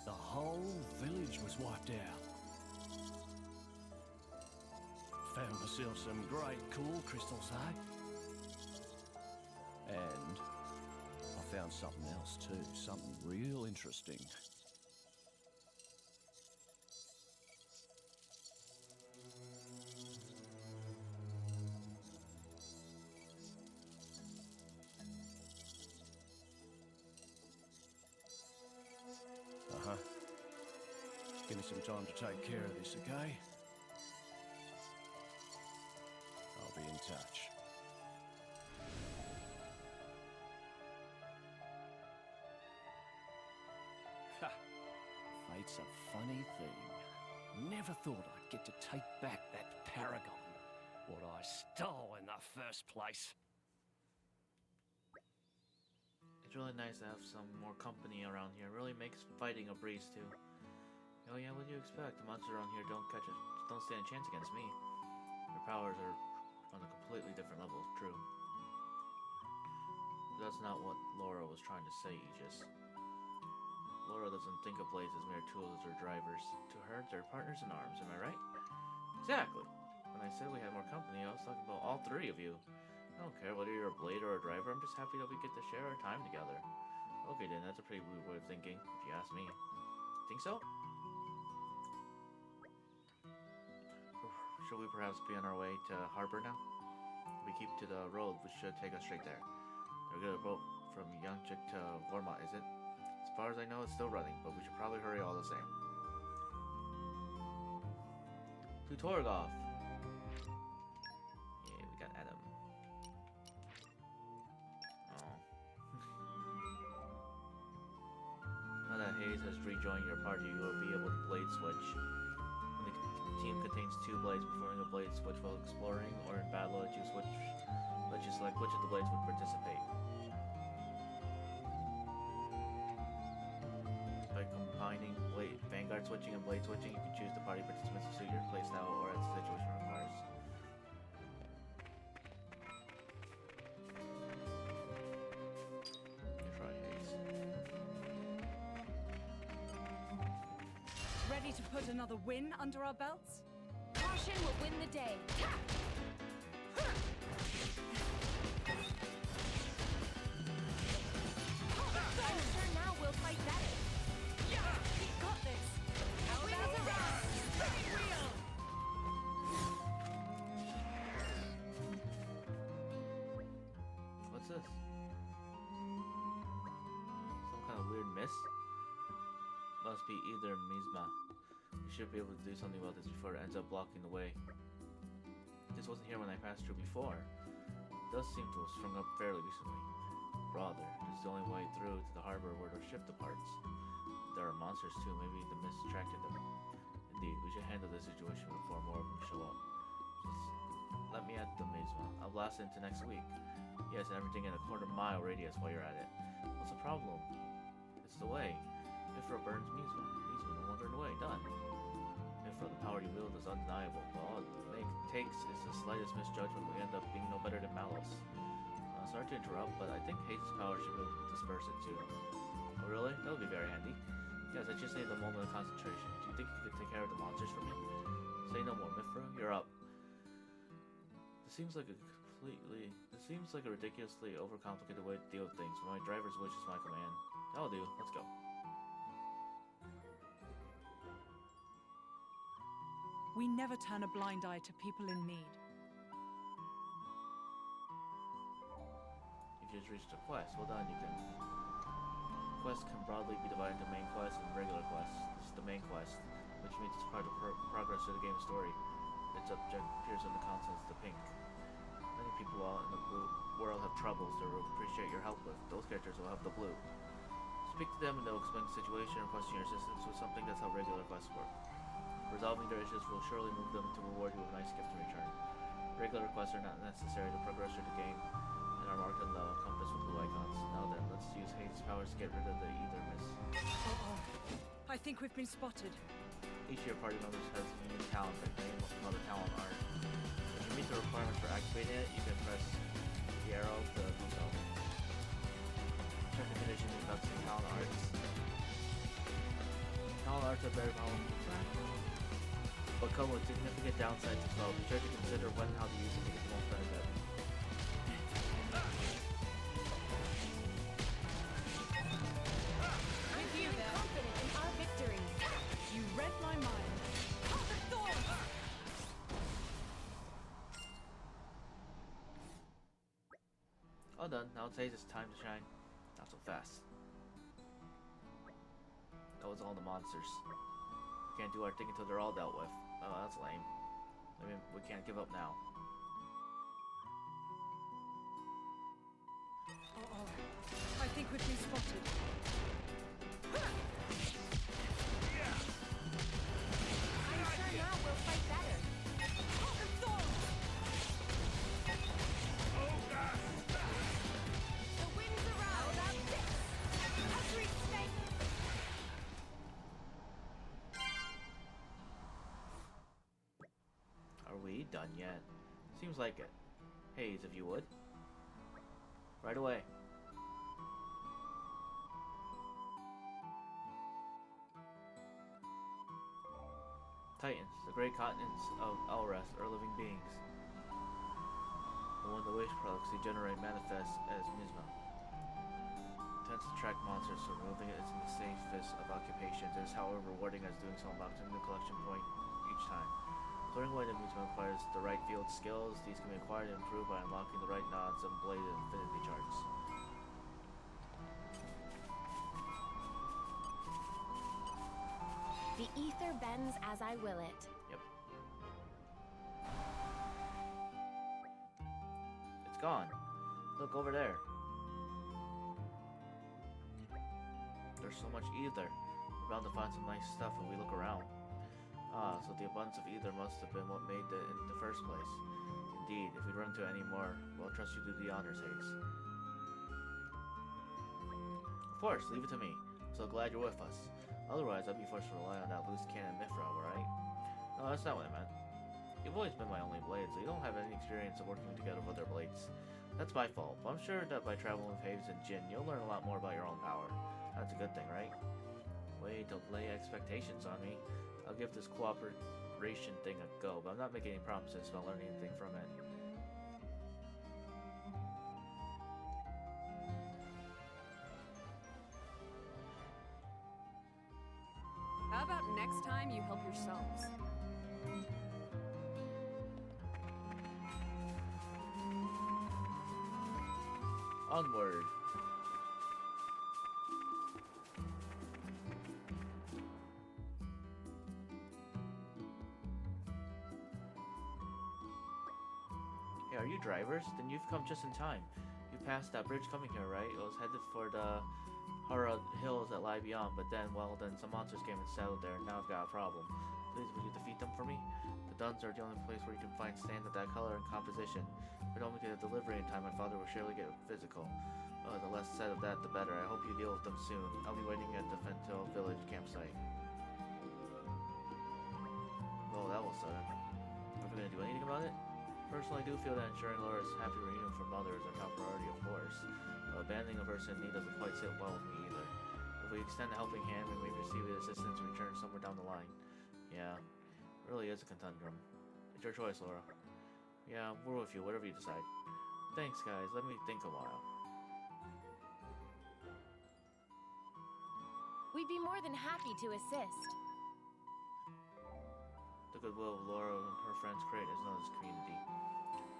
The whole village was wiped out. Found myself some great cool crystals, eh? And I found something else too, something real interesting. Uh-huh. Give me some time to take care of this, okay? I'll be in touch. Ha! Fate's a funny thing. Never thought I'd get to take back that paragon. What I stole in the first place. It's really nice to have some more company around here. It really makes fighting a breeze too. Oh yeah, what do you expect? The monsters around here don't stand a chance against me. Their powers are on a completely different level, true. But that's not what Laura was trying to say, Aegis. Laura doesn't think of blades as mere tools or drivers. To her, they're partners in arms, am I right? Exactly. When I said we had more company, I was talking about all three of you. I don't care whether you're a blade or a driver, I'm just happy that we get to share our time together. Okay then, that's a pretty weird way of thinking, if you ask me. Think so? Should we perhaps be on our way to harbor now? If we keep to the road, which should take us straight there. They're good boat from Yangchik to Vorma, is it? As far as I know, it's still running, but we should probably hurry all the same. To Torgoth! Yeah, we got Adam. Oh. Now that Hayes has rejoined your party, you will be able to blade switch. When the team contains 2 blades, performing a blade switch while exploring or in battle, let you select which of the blades would participate. By combining vanguard switching and blade switching, you can choose the party participants to suit your playstyle or as the situation requires. Try Hayes. Ready to put another win under our belts? Caution will win the day. I'm sure now we'll fight better. Yeah, we got this. How about the rest? Spinning wheel. What's this? Some kind of weird mist? Must be either Mizma. We should be able to do something about this before it ends up blocking the way. This wasn't here when I passed through before. It does seem to have sprung up fairly recently. Rather, this is the only way through to the harbor where the ship departs. There are monsters too, maybe the mist attracted them. Indeed, we should handle this situation before more of them show up. Just let me at the Mizma. I'll blast it into next week. Yes, and everything in a quarter-mile radius while you're at it. What's the problem? It's the way. Mithra burns Mizma. Mizma no longer in the way. Done. Mithra, the power you wield is undeniable, but all it takes is the slightest misjudgment. We end up being no better than Malice. Sorry to interrupt, but I think Hayes' power should be able to disperse it too. Oh really? That would be very handy. Yes, I just need a moment of concentration. Do you think you could take care of the monsters for me? Say no more, Mithra. You're up. This seems like a ridiculously overcomplicated way to deal with things, but my driver's wish is my command. That'll do. Let's go. We never turn a blind eye to people in need. You've just reached a quest. Well done, you can. Quests can broadly be divided into main quests and regular quests. This is the main quest, which means it's part of progress through the game's story. Its object appears in the consonants, the pink. Many people out in the blue world have troubles they will appreciate your help with. Those characters will have the blue. Speak to them and they'll explain the situation and request your assistance with something. That's how regular quests work. Resolving their issues will surely move them to reward you with a nice gift in return. Regular quests are not necessary to progress through the game and are marked on the compass with blue icons. Now then, let's use Hayes' powers to get rid of the ether mist. Uh-oh. I think we've been spotted. Each of your party members has a unique talent that name of another talent art. If you meet the requirements for activating it, you can press the arrow to do so. Check the conditions about the talent arts. a better model but come with significant downsides as well. Be sure to consider when and how to use it to get the most benefit. I'm feeling confident in our victory. You read my mind. Call the thorns! All done. Now it says it's time to shine. Not so fast. That was all the monsters. We can't do our thing until they're all dealt with. Oh, that's lame. I mean, we can't give up now. I think we've been spotted. I'm sure now we'll fight better. Call the thorns! The wind's around. How about this? Hungry snake! Are we done yet? Seems like it. Haze, if you would. Right away. Titans, the great continents of Elrest, are living beings. And one of the waste products they generate manifests as Mizma. Tends to attract monsters, so removing it is in the safest of occupations. It is, however, rewarding as doing so unlocks a new collection point each time. Clearing away the Mizma requires the right field skills. These can be acquired and improved by unlocking the right nods and blade infinity charts. The ether bends as I will it. Yep. It's gone. Look over there. There's so much ether. We're bound to find some nice stuff if we look around. Ah, so the abundance of ether must have been what made it in the first place. Indeed, if we run into any more, we'll trust you to do the honors, Haze. Of course, leave it to me. I'm so glad you're with us. Otherwise, I'd be forced to rely on that loose cannon Mithra, right? No, that's not what I meant. You've always been my only blade, so you don't have any experience of working together with other blades. That's my fault, but I'm sure that by traveling with Haves and Jin, you'll learn a lot more about your own power. That's a good thing, right? Wait, don't lay expectations on me. I'll give this cooperation thing a go, but I'm not making any promises about learning anything from it. How about next time you help yourselves? Onward. Hey, are you drivers? Then you've come just in time. You passed that bridge coming here, right? It was headed for the Hara hills that lie beyond, but then, well, then some monsters came and settled there, and now I've got a problem. Please, would you defeat them for me? The Duns are the only place where you can find sand of that color and composition. If we don't get a delivery in time, my father will surely get physical. The less said of that, the better. I hope you deal with them soon. I'll be waiting at the Fentil village campsite. Oh, that was sudden. Are we gonna do anything about it? Personally, I do feel that ensuring Laura's happy reunion for mother is our top priority, of course. Abandoning a person in need doesn't quite sit well with me either. If we extend a helping hand, we may receive assistance in return somewhere down the line. Yeah, it really is a conundrum. It's your choice, Laura. Yeah, we're with you, whatever you decide. Thanks, guys. Let me think a while. We'd be more than happy to assist. The goodwill of Laura and her friends create is known as community.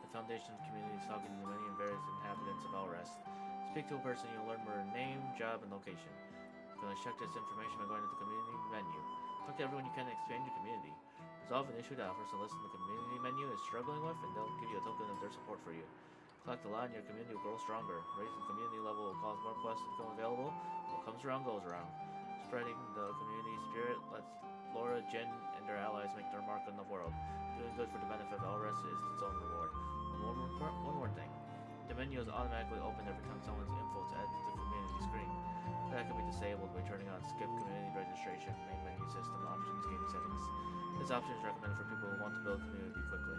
The foundation of community is talking to the many and various inhabitants of Elrest. Speak to a person, you'll learn more name, job, and location. You can check this information by going to the community menu. Talk to everyone you can to expand your community. Resolve an issue that a person listed in the community menu is struggling with, and they'll give you a token of their support for you. Collect a lot and your community will grow stronger. Raising the community level will cause more quests to become available. What comes around goes around. Spreading the community spirit lets Laura, Jin, and their allies make their mark on the world. Doing good for the benefit of Elrest is its own reward. One more thing. The menu is automatically open every time someone's info is added to the community screen. That can be disabled by turning on Skip Community Registration, Main Menu System, Options, Game Settings. This option is recommended for people who want to build a community quickly.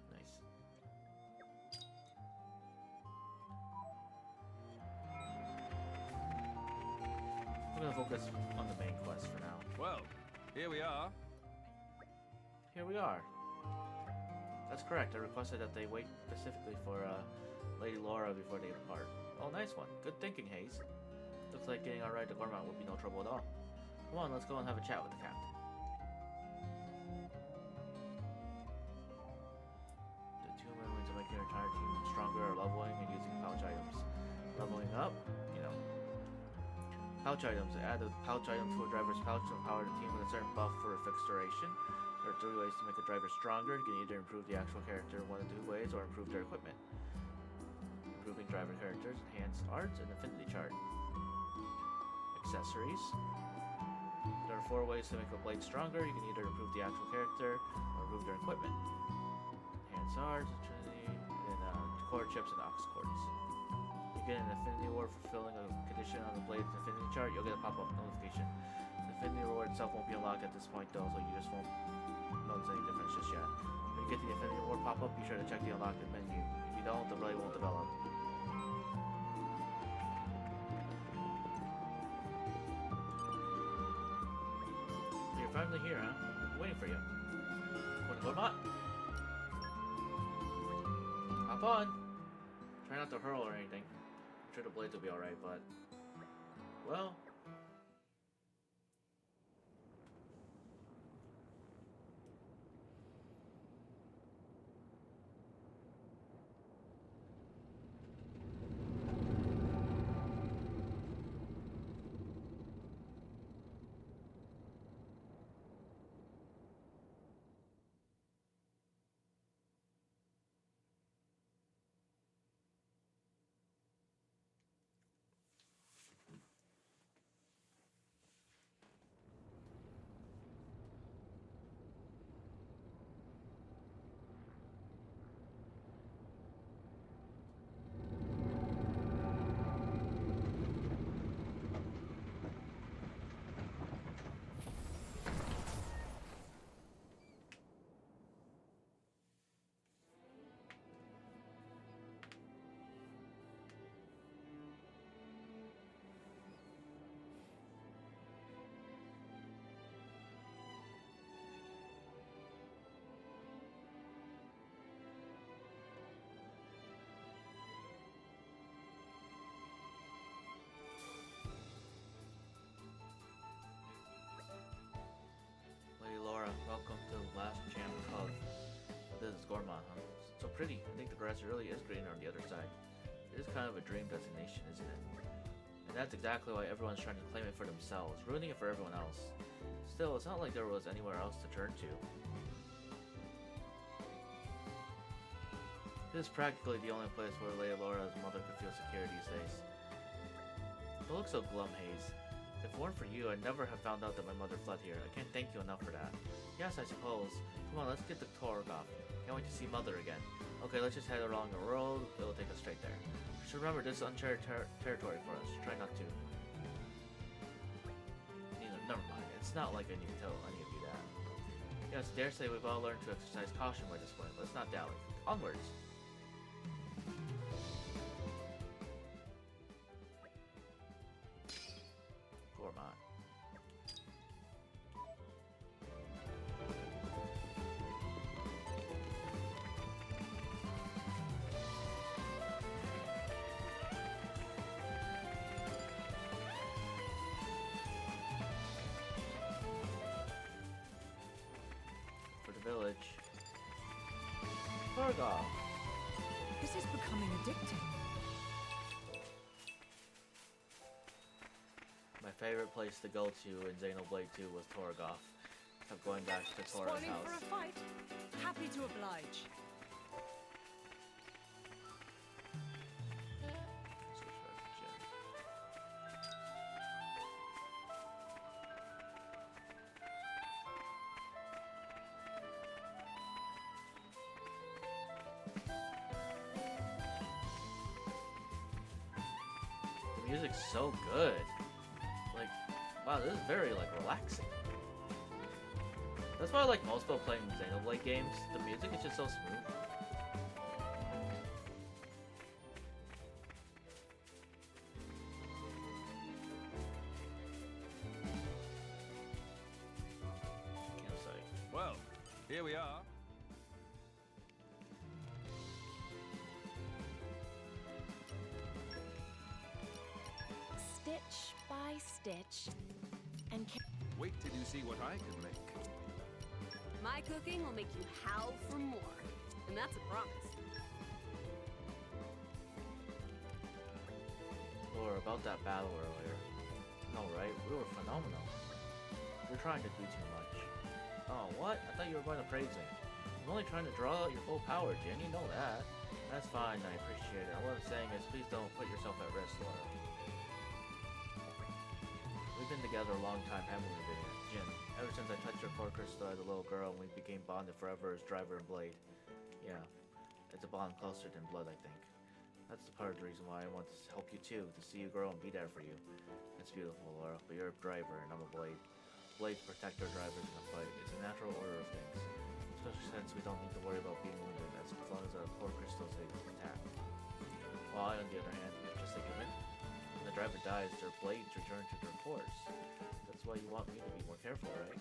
Nice. gonna focus on the main quest for now. Well, here we are. Here we are. That's correct. I requested that they wait specifically for Lady Laura before they depart. Oh, nice one. Good thinking, Hayes. Looks like getting our ride to Gormont will be no trouble at all. Come on, let's go and have a chat with the captain. The two movements to make your entire team stronger are leveling and using pouch items. Leveling up, you know. Pouch items. Add a pouch item to a driver's pouch to empower the team with a certain buff for a fixed duration. There are 3 ways to make a driver stronger. You can either improve the actual character in 1 of 2 ways or improve their equipment. Improving driver characters, enhanced arts, and affinity chart. Accessories. There are 4 ways to make a blade stronger. You can either improve the actual character or improve their equipment. Enhanced arts, trinity, and core chips and ox cords. You get an affinity award for fulfilling a condition on the blade's affinity chart. You'll get a pop-up notification. The affinity reward itself won't be unlocked at this point though, so you just won't notice any difference just yet. When you get the affinity reward pop-up, be sure to check the unlocked menu. If you don't, the blade won't develop. You're finally here, huh? I'm waiting for you. Going to Gormont? Hop on! Try not to hurl or anything. I'm sure the blades will be alright, but... Well... Welcome to the last champ of this is Gormont, huh? So pretty. I think the grass really is greener on the other side. It is kind of a dream destination, isn't it? And that's exactly why everyone's trying to claim it for themselves, ruining it for everyone else. Still, it's not like there was anywhere else to turn to. This is practically the only place where Lady Laura's mother could feel secure these days. Don't look so glum, Hayes. If it weren't for you, I'd never have found out that my mother fled here. I can't thank you enough for that. Yes, I suppose. Come on, let's get the Torgoth. Can't wait to see Mother again. Okay, let's just head along the road. It'll take us straight there. We should remember this is uncharted territory for us. Try not to... Never mind. It's not like I need to tell any of you that. Yes, dare say we've all learned to exercise caution by this point. Let's not dally. Onwards! Gormont. For the village. Torgoth. This is becoming addicting. My favorite place to go to in Xenoblade 2 was Torgoth. Kept going back to Torna's Spawning house. for a fight. Happy to oblige. Switch back to gym. The music's so good. Like, wow, this is very like relaxing. That's why I like most people playing Xenoblade games. The music is just so smooth. Here we are. Stitch by stitch, and Wait till you see what I can make. My cooking will make you howl for more. And that's a promise. Or about that battle earlier. No, right? We were phenomenal. You're trying to do too much. Oh, what? I thought you were going to praise me. I'm only trying to draw out your full power, Jin. You know that. That's fine. I appreciate it. All I'm saying is please don't put yourself at risk, Laura. We've been together a long time, haven't we, Jin? Ever since I touched your core crystal as a little girl and we became bonded forever as driver and blade. Yeah, it's a bond closer than blood, I think. That's the part of the reason why I want to help you too, to see you grow and be there for you. It's beautiful, Laura, but you're a driver and I'm a blade. Blades protect our drivers in a fight. It's a natural order of things. Especially since we don't need to worry about being wounded as long as our core crystals stay intact. While I, on the other hand, am just a given. When the driver dies, their blades return to their cores. That's why you want me to be more careful, right?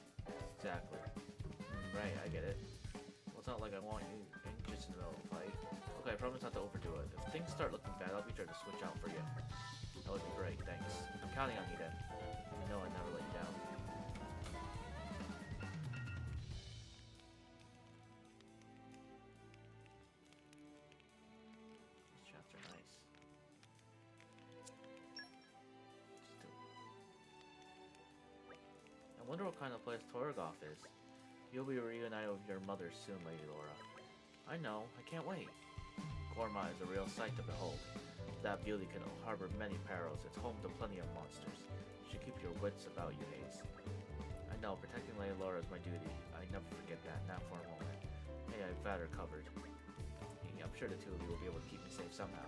Exactly. Right, I get it. Well, it's not like I want you just in the middle of a fight. Okay, I promise not to overdo it. If things start looking bad, I'll be sure to switch out for you. That would be great, thanks. I'm counting on you then. You know I'd never let you down. These shots are nice. I wonder what kind of place Torgoth is. You'll be reunited with your mother soon, Lady Laura. I know, I can't wait. Gorma is a real sight to behold. That beauty can harbor many perils. It's home to plenty of monsters. You should keep your wits about you, Hayes. I know, protecting Lady Laura is my duty. I never forget that, not for a moment. Hey, I've got her covered. Yeah, I'm sure the two of you will be able to keep me safe somehow.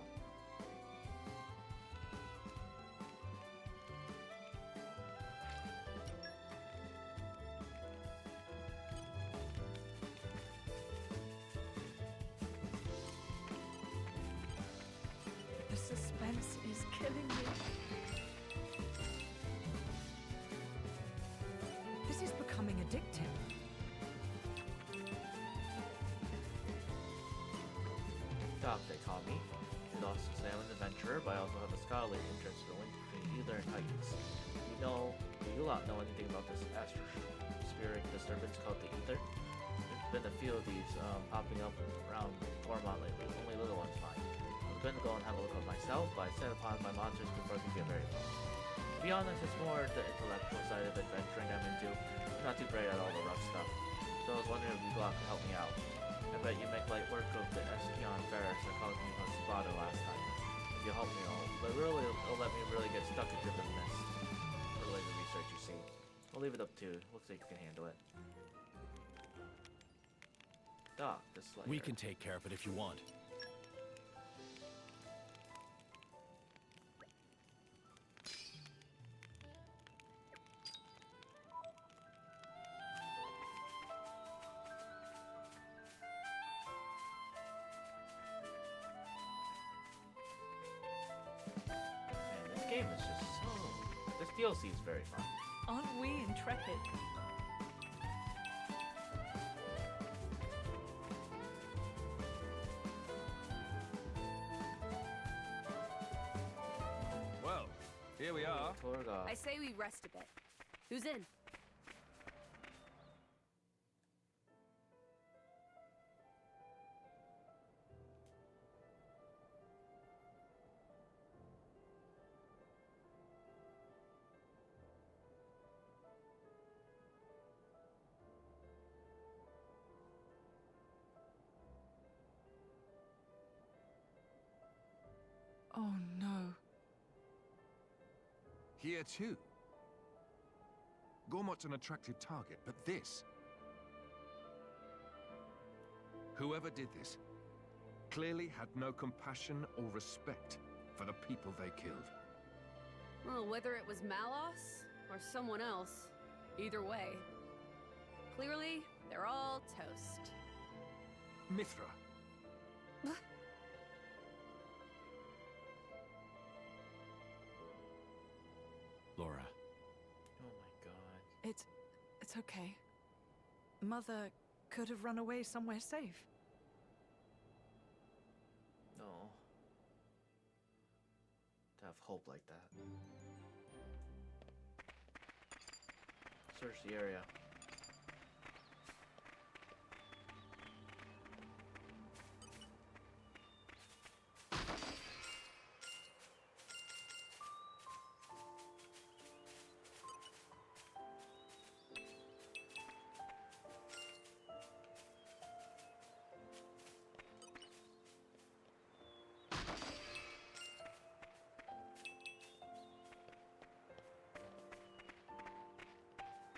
The suspense is killing me. This is becoming addictive. Doc, they call me. You're also Sam an adventurer, but I also have a scholarly interest in the link between Ether and Titans. Do you lot know anything about this atmospheric disturbance called the Ether? There's been a few of these popping up around Tormont lately, only little ones find. I was going to go and have a look at myself, but I set upon my monsters before I could get very far. To be honest, it's more the intellectual side of adventuring I'm into. I'm not too great at all the rough stuff, so I was wondering if you lot could help me out. I bet you make light work of the Espion Ferris that caused me a spotter last time. If you help me all, but really, it'll let me really get stuck into the mist. For later research, you see. I'll leave it up to you. Looks like you can handle it. Doc, this Slayer. We can take care of it if you want. Man, this game is just so... This DLC is very fun. Aren't we intrepid? Well, here we are. Torgoth. I say we rest a bit. Who's in? Oh no. Here too. Gormot's an attractive target, but this... Whoever did this clearly had no compassion or respect for the people they killed. Well, whether it was Malos or someone else, either way. Clearly, they're all toast. Mithra, Laura, Oh my god. It's okay. Mother could have run away somewhere safe. No. To have hope like that. Search the area.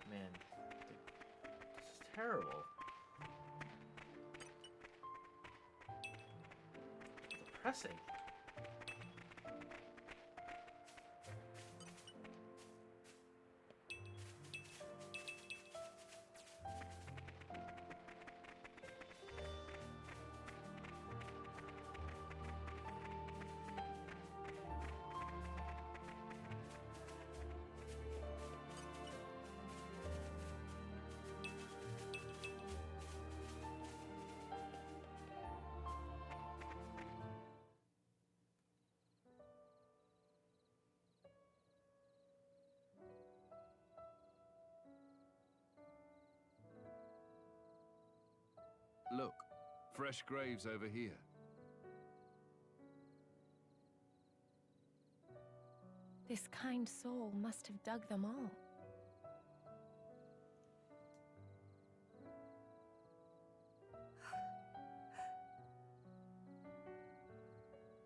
Man, this is terrible. Depressing. Look, fresh graves over here. This kind soul must have dug them all.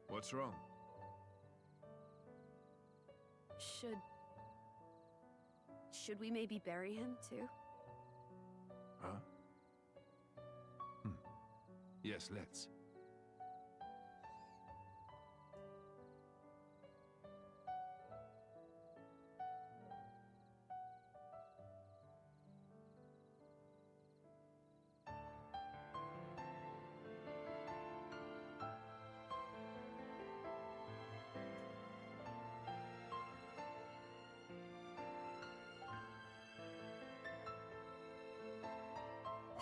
What's wrong? Should we maybe bury him too? Huh? Yes, let's.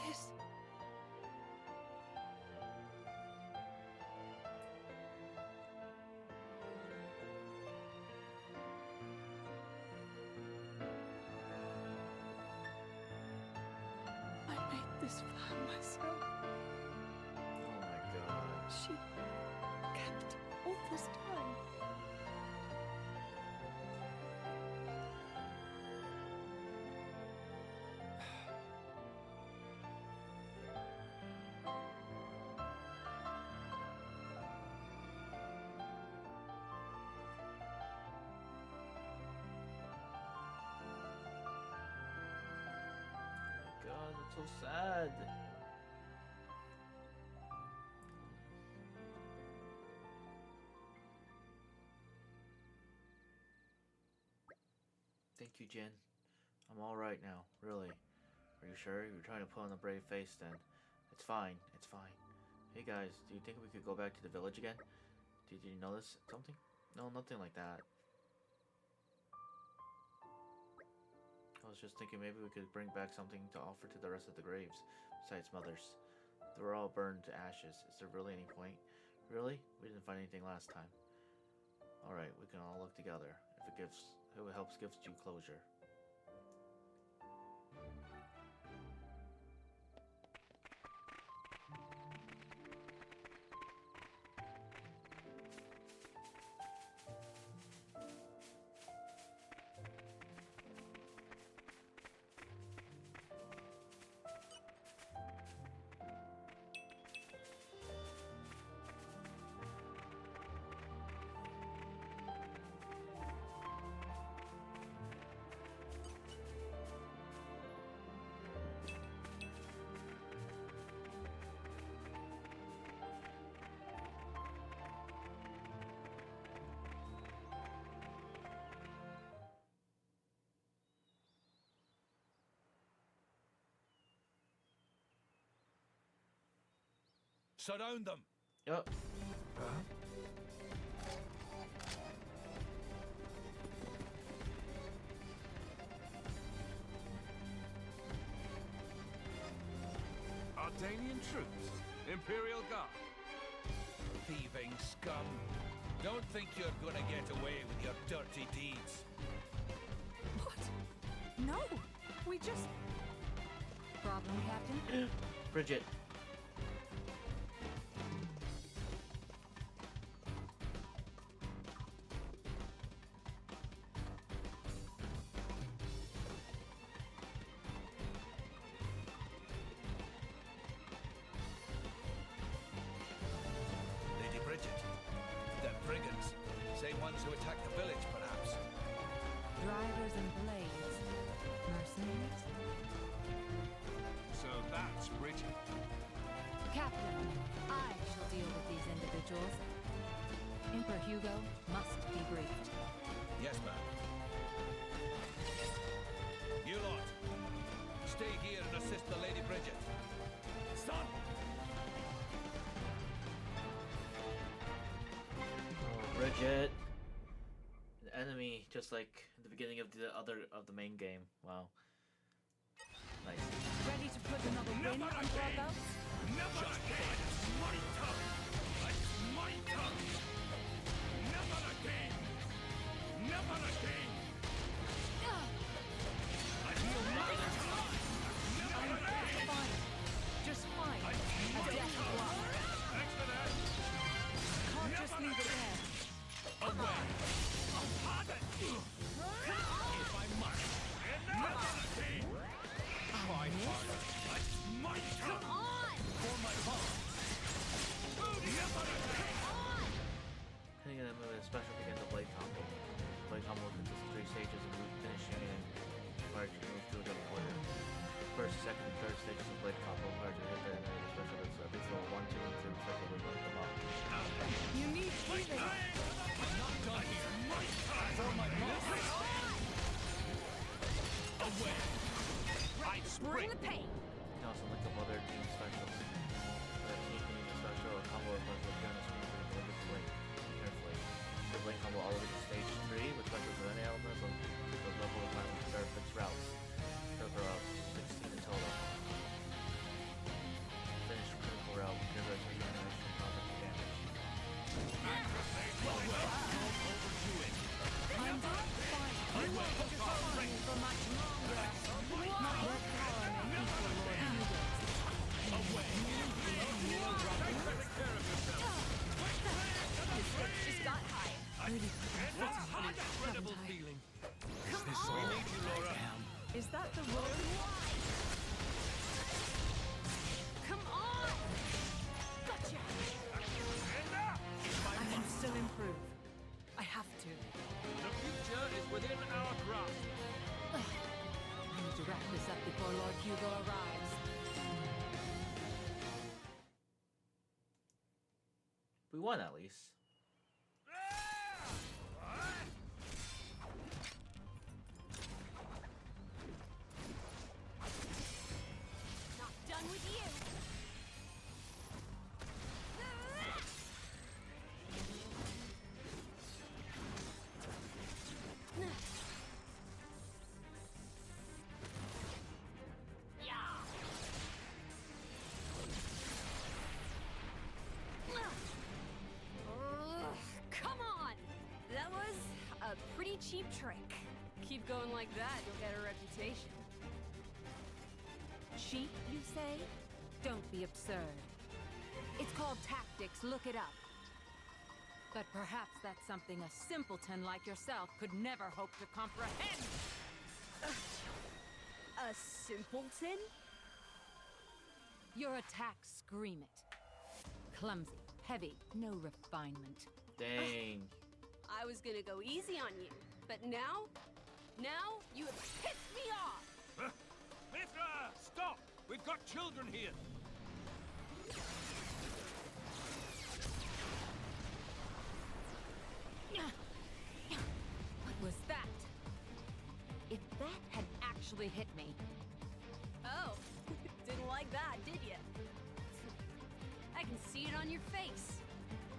This... I made this flower myself. Oh my god. She kept all this time. God, that's so sad. Thank you, Jen. I'm alright now, really. Are you sure? You were trying to put on a brave face then. It's fine, it's fine. Hey guys, do you think we could go back to the village again? Did you notice something? No, nothing like that. I was just thinking maybe we could bring back something to offer to the rest of the graves, besides Mother's. They were all burned to ashes. Is there really any point? Really? We didn't find anything last time. Alright, we can all look together. If it helps gives you closure. Surround them! Yep. Huh? Danian troops? Imperial Guard? Thieving scum. Don't think you're gonna get away with your dirty deeds. What? No! We just... Problem, Captain? Bridget. Lady Bridget. They're brigands. Same ones who attacked the village, perhaps. Drivers and blades. Mercenaries? So that's Bridget. Captain, I shall deal with these individuals. Emperor Hugo must be briefed. Yes, ma'am. You lot, stay here and assist the Lady Bridget. Son! Oh, Bridget. An enemy, just like at the beginning of the main game. Wow. Nice. Ready to put another win under our belts? Never again! My tongue! It's my tongue! Never again! Never again! I feel my tongue! Never again! Fine. Just fine. A death blow. Thanks for that! Can't just leave it there. Away! Pardon! If I must! Never again! Try harder! It's my tongue! Come on! For my mom! Never again! Hitting them with a special begins a blade combo. Blade combo consists of 3 stages of root finishing and required to move through the order. First, second, and third stages of blade combo required to hit the enemy with special hits. These roll 1, 2, and 3 respectively to them up. You need healing. I'm not done here! For my mom! Away! I Bring spring! the pain! You can also link up other team specials. For that team can use a special or combo request to appear on the screen so you can look at the blade carefully. The blade combo all the way to stage 3 with specials of any elements of the level requirements for their fixed routes. Those are 16 in total. Finish critical route, triggers and animation combat damage. I'm not fine. You won't hold your fine for much longer. Not your power may equal Lord Hugo's. Just got high. Really Incredible feeling. Come We on! need you, Laura. Is that the road? Come on! Gotcha! I can still improve. I have to. The future is within our grasp. I need to wrap this up before Lord Hugo arrives. We won at least. Not done with you! Come on! That was a pretty cheap trick. Keep going like that, you'll get a reputation. Cheap, you say? Don't be absurd. It's called tactics, look it up. But perhaps that's something a simpleton like yourself could never hope to comprehend. A simpleton? Your attacks scream it. Clumsy, heavy, no refinement. Dang. I was gonna go easy on you, but now you have pissed me off! Mithra, stop! We've got children here. What was that? If that had actually hit me, Oh, didn't like that, did you? I can see it on your face.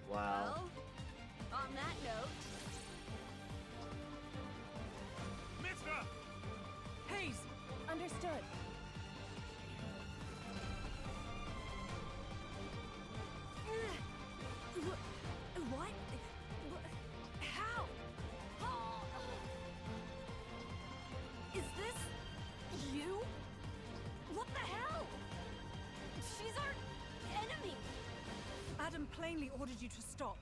Wow. Well, on that note, Mithra! Hayes! understood. Adam plainly ordered you to stop.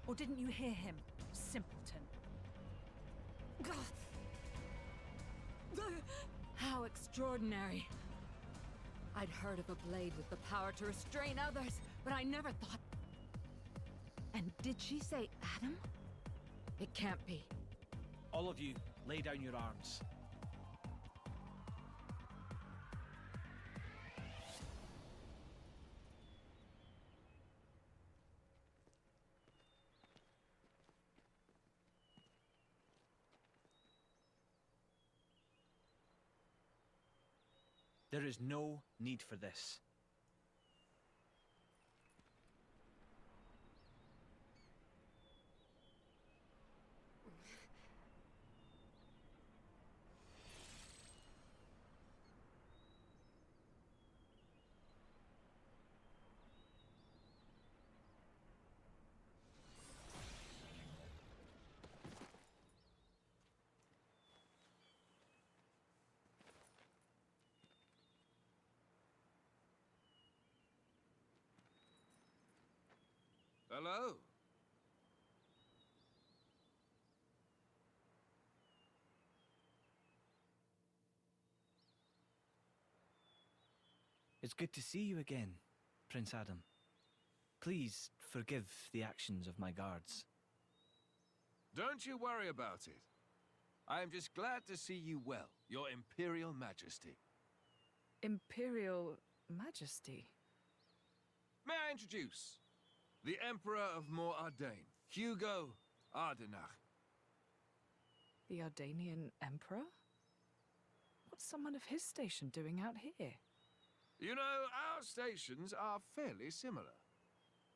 Or didn't you hear him, simpleton? How extraordinary. I'd heard of a blade with the power to restrain others, but I never thought... And did she say Adam? It can't be. All of you, lay down your arms. There is no need for this. Hello? It's good to see you again, Prince Adam. Please forgive the actions of my guards. Don't you worry about it. I am just glad to see you well, Your Imperial Majesty. Imperial Majesty? May I introduce? The Emperor of Mor Ardain, Hugo Ardenach. The Ardanian Emperor? What's someone of his station doing out here? You know, our stations are fairly similar.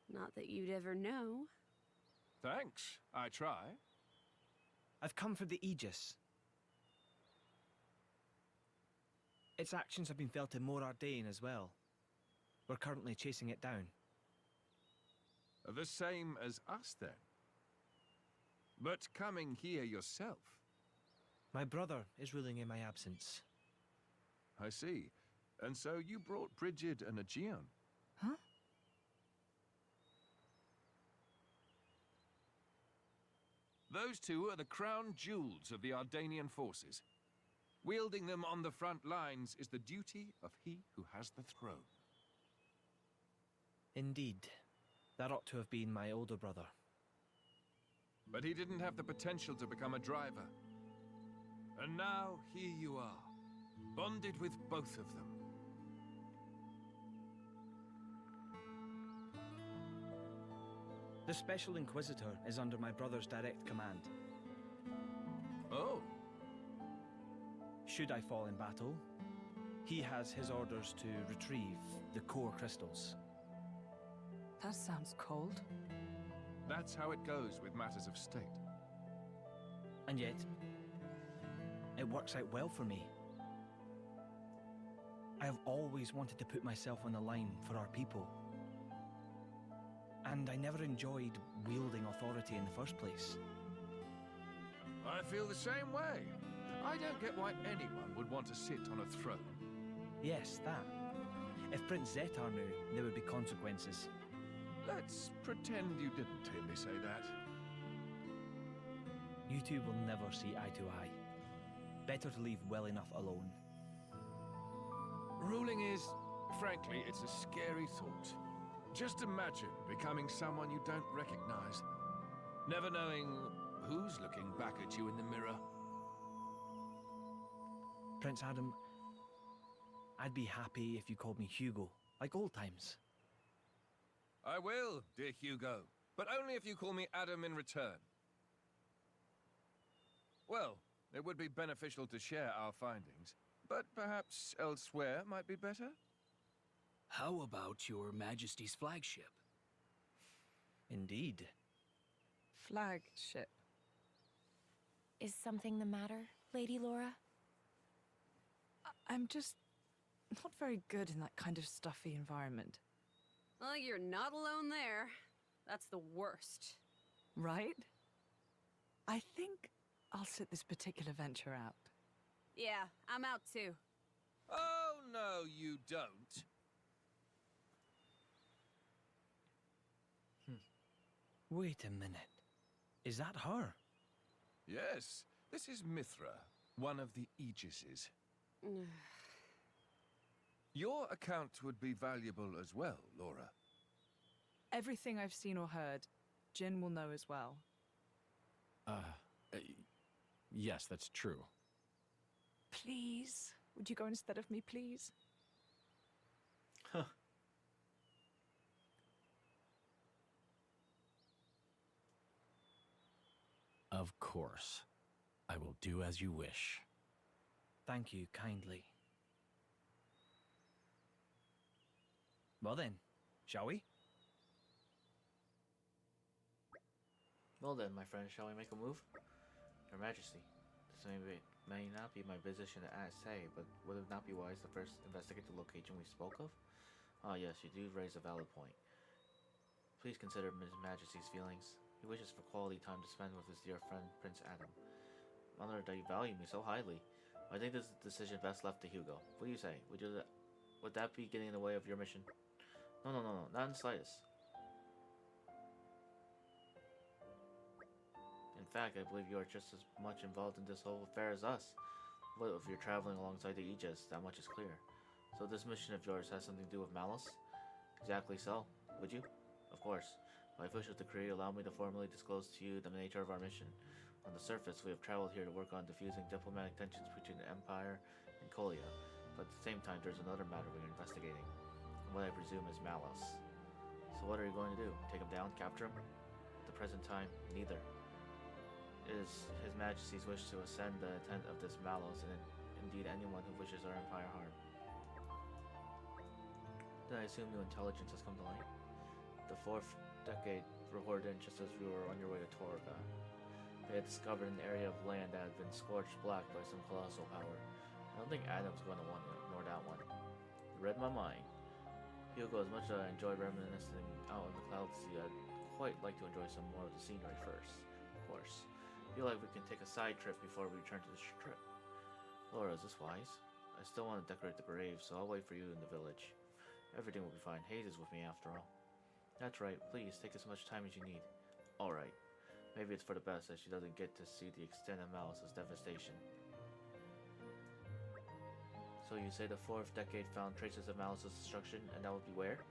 Not that you'd ever know. Thanks, I try. I've come for the Aegis. Its actions have been felt in Mor Ardain as well. We're currently chasing it down. The same as us, then. But coming here yourself. My brother is ruling in my absence. I see. And so you brought Brigid and Aegeon. Huh? Those two are the crown jewels of the Ardanian forces. Wielding them on the front lines is the duty of he who has the throne. Indeed. That ought to have been my older brother. But he didn't have the potential to become a driver. And now, here you are, bonded with both of them. The Special Inquisitor is under my brother's direct command. Oh. Should I fall in battle, he has his orders to retrieve the core crystals. That sounds cold. That's how it goes with matters of state. And yet, it works out well for me. I have always wanted to put myself on the line for our people. And I never enjoyed wielding authority in the first place. I feel the same way. I don't get why anyone would want to sit on a throne. Yes, that. If Prince Zetar knew, there would be consequences. Let's pretend you didn't hear me say that. You two will never see eye to eye. Better to leave well enough alone. Ruling is, frankly, it's a scary thought. Just imagine becoming someone you don't recognize. Never knowing who's looking back at you in the mirror. Prince Adam, I'd be happy if you called me Hugo, like old times. I will, dear Hugo, but only if you call me Adam in return. Well, it would be beneficial to share our findings, but perhaps elsewhere might be better? How about your Majesty's flagship? Indeed. Flagship. Is something the matter, Lady Laura? I'm just not very good in that kind of stuffy environment. Well, you're not alone there. That's the worst. Right? I think I'll sit this particular venture out. Yeah, I'm out too. Oh, no, you don't. Wait a minute. Is that her? Yes, this is Mithra, one of the Aegises. Your account would be valuable as well, Laura. Everything I've seen or heard, Jin will know as well. Yes, that's true. Please, would you go instead of me, please? Huh. Of course. I will do as you wish. Thank you kindly. Well then, shall we? Well then, my friend, shall we make a move? Your Majesty, this may not be my position to say, but would it not be wise to first investigate the location we spoke of? Ah yes, you do raise a valid point. Please consider His Majesty's feelings. He wishes for quality time to spend with his dear friend, Prince Adam. I'm honored that you value me so highly. I think this is a decision best left to Hugo. What do you say? Would that be getting in the way of your mission? No, not in the slightest. In fact, I believe you are just as much involved in this whole affair as us. What if you're traveling alongside the Aegis? That much is clear. So this mission of yours has something to do with malice? Exactly so. Would you? Of course. By official decree, allow me to formally disclose to you the nature of our mission. On the surface, we have traveled here to work on diffusing diplomatic tensions between the Empire and Kolia, but at the same time, there's another matter we are investigating, what I presume is malice. So what are you going to do? Take him down? Capture him? At the present time, neither. It is His Majesty's wish to ascend the intent of this malice, and indeed anyone who wishes our empire harm. Then I assume new intelligence has come to light. The fourth decade reported in just as we were on your way to Torna. They had discovered an area of land that had been scorched black by some colossal power. I don't think Adam's going to want to ignore that one. You read my mind. Hugo, as much as I enjoy reminiscing out in the clouds, I'd quite like to enjoy some more of the scenery first. Of course. I feel like we can take a side trip before we return to this trip. Laura, is this wise? I still want to decorate the grave, so I'll wait for you in the village. Everything will be fine. Hayes is with me after all. That's right. Please, take as much time as you need. Alright. Maybe it's for the best that she doesn't get to see the extent of Malice's devastation. So you say the fourth decade found traces of Malice's destruction, and that would be where?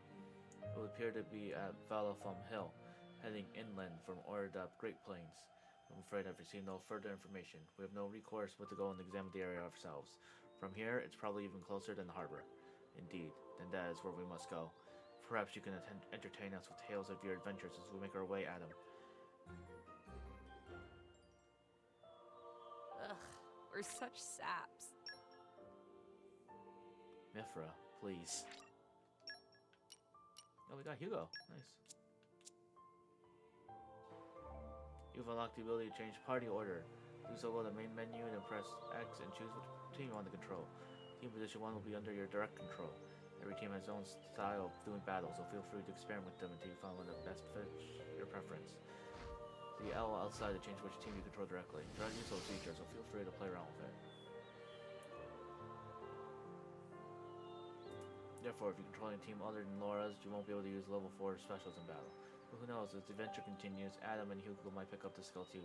It would appear to be at Valafum Hill, heading inland from Oradab Great Plains. I'm afraid I've received no further information. We have no recourse but to go and examine the area ourselves. From here, it's probably even closer than the harbor. Indeed, then that is where we must go. Perhaps you can entertain us with tales of your adventures as we make our way, Adam. Ugh, we're such saps. Mithra, please. Oh, we got Hugo. Nice. You've unlocked the ability to change party order. Do so go to the main menu and press X and choose which team you want to control. Team position 1 will be under your direct control. Every team has its own style of doing battle, so feel free to experiment with them until you find one that best fits your preference. The L outside to change which team you control directly. There are useful features, so feel free to play around with it. Therefore, if you're controlling a team other than Laura's, you won't be able to use level 4 specials in battle. But who knows, as the adventure continues, Adam and Hugo might pick up the skill too.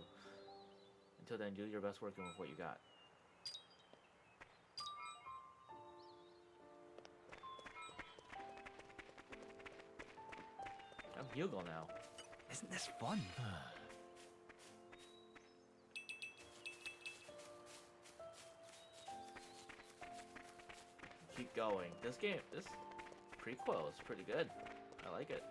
Until then, do your best working with what you got. I'm Hugo now. Isn't this fun? Keep going. This prequel is pretty good. I like it.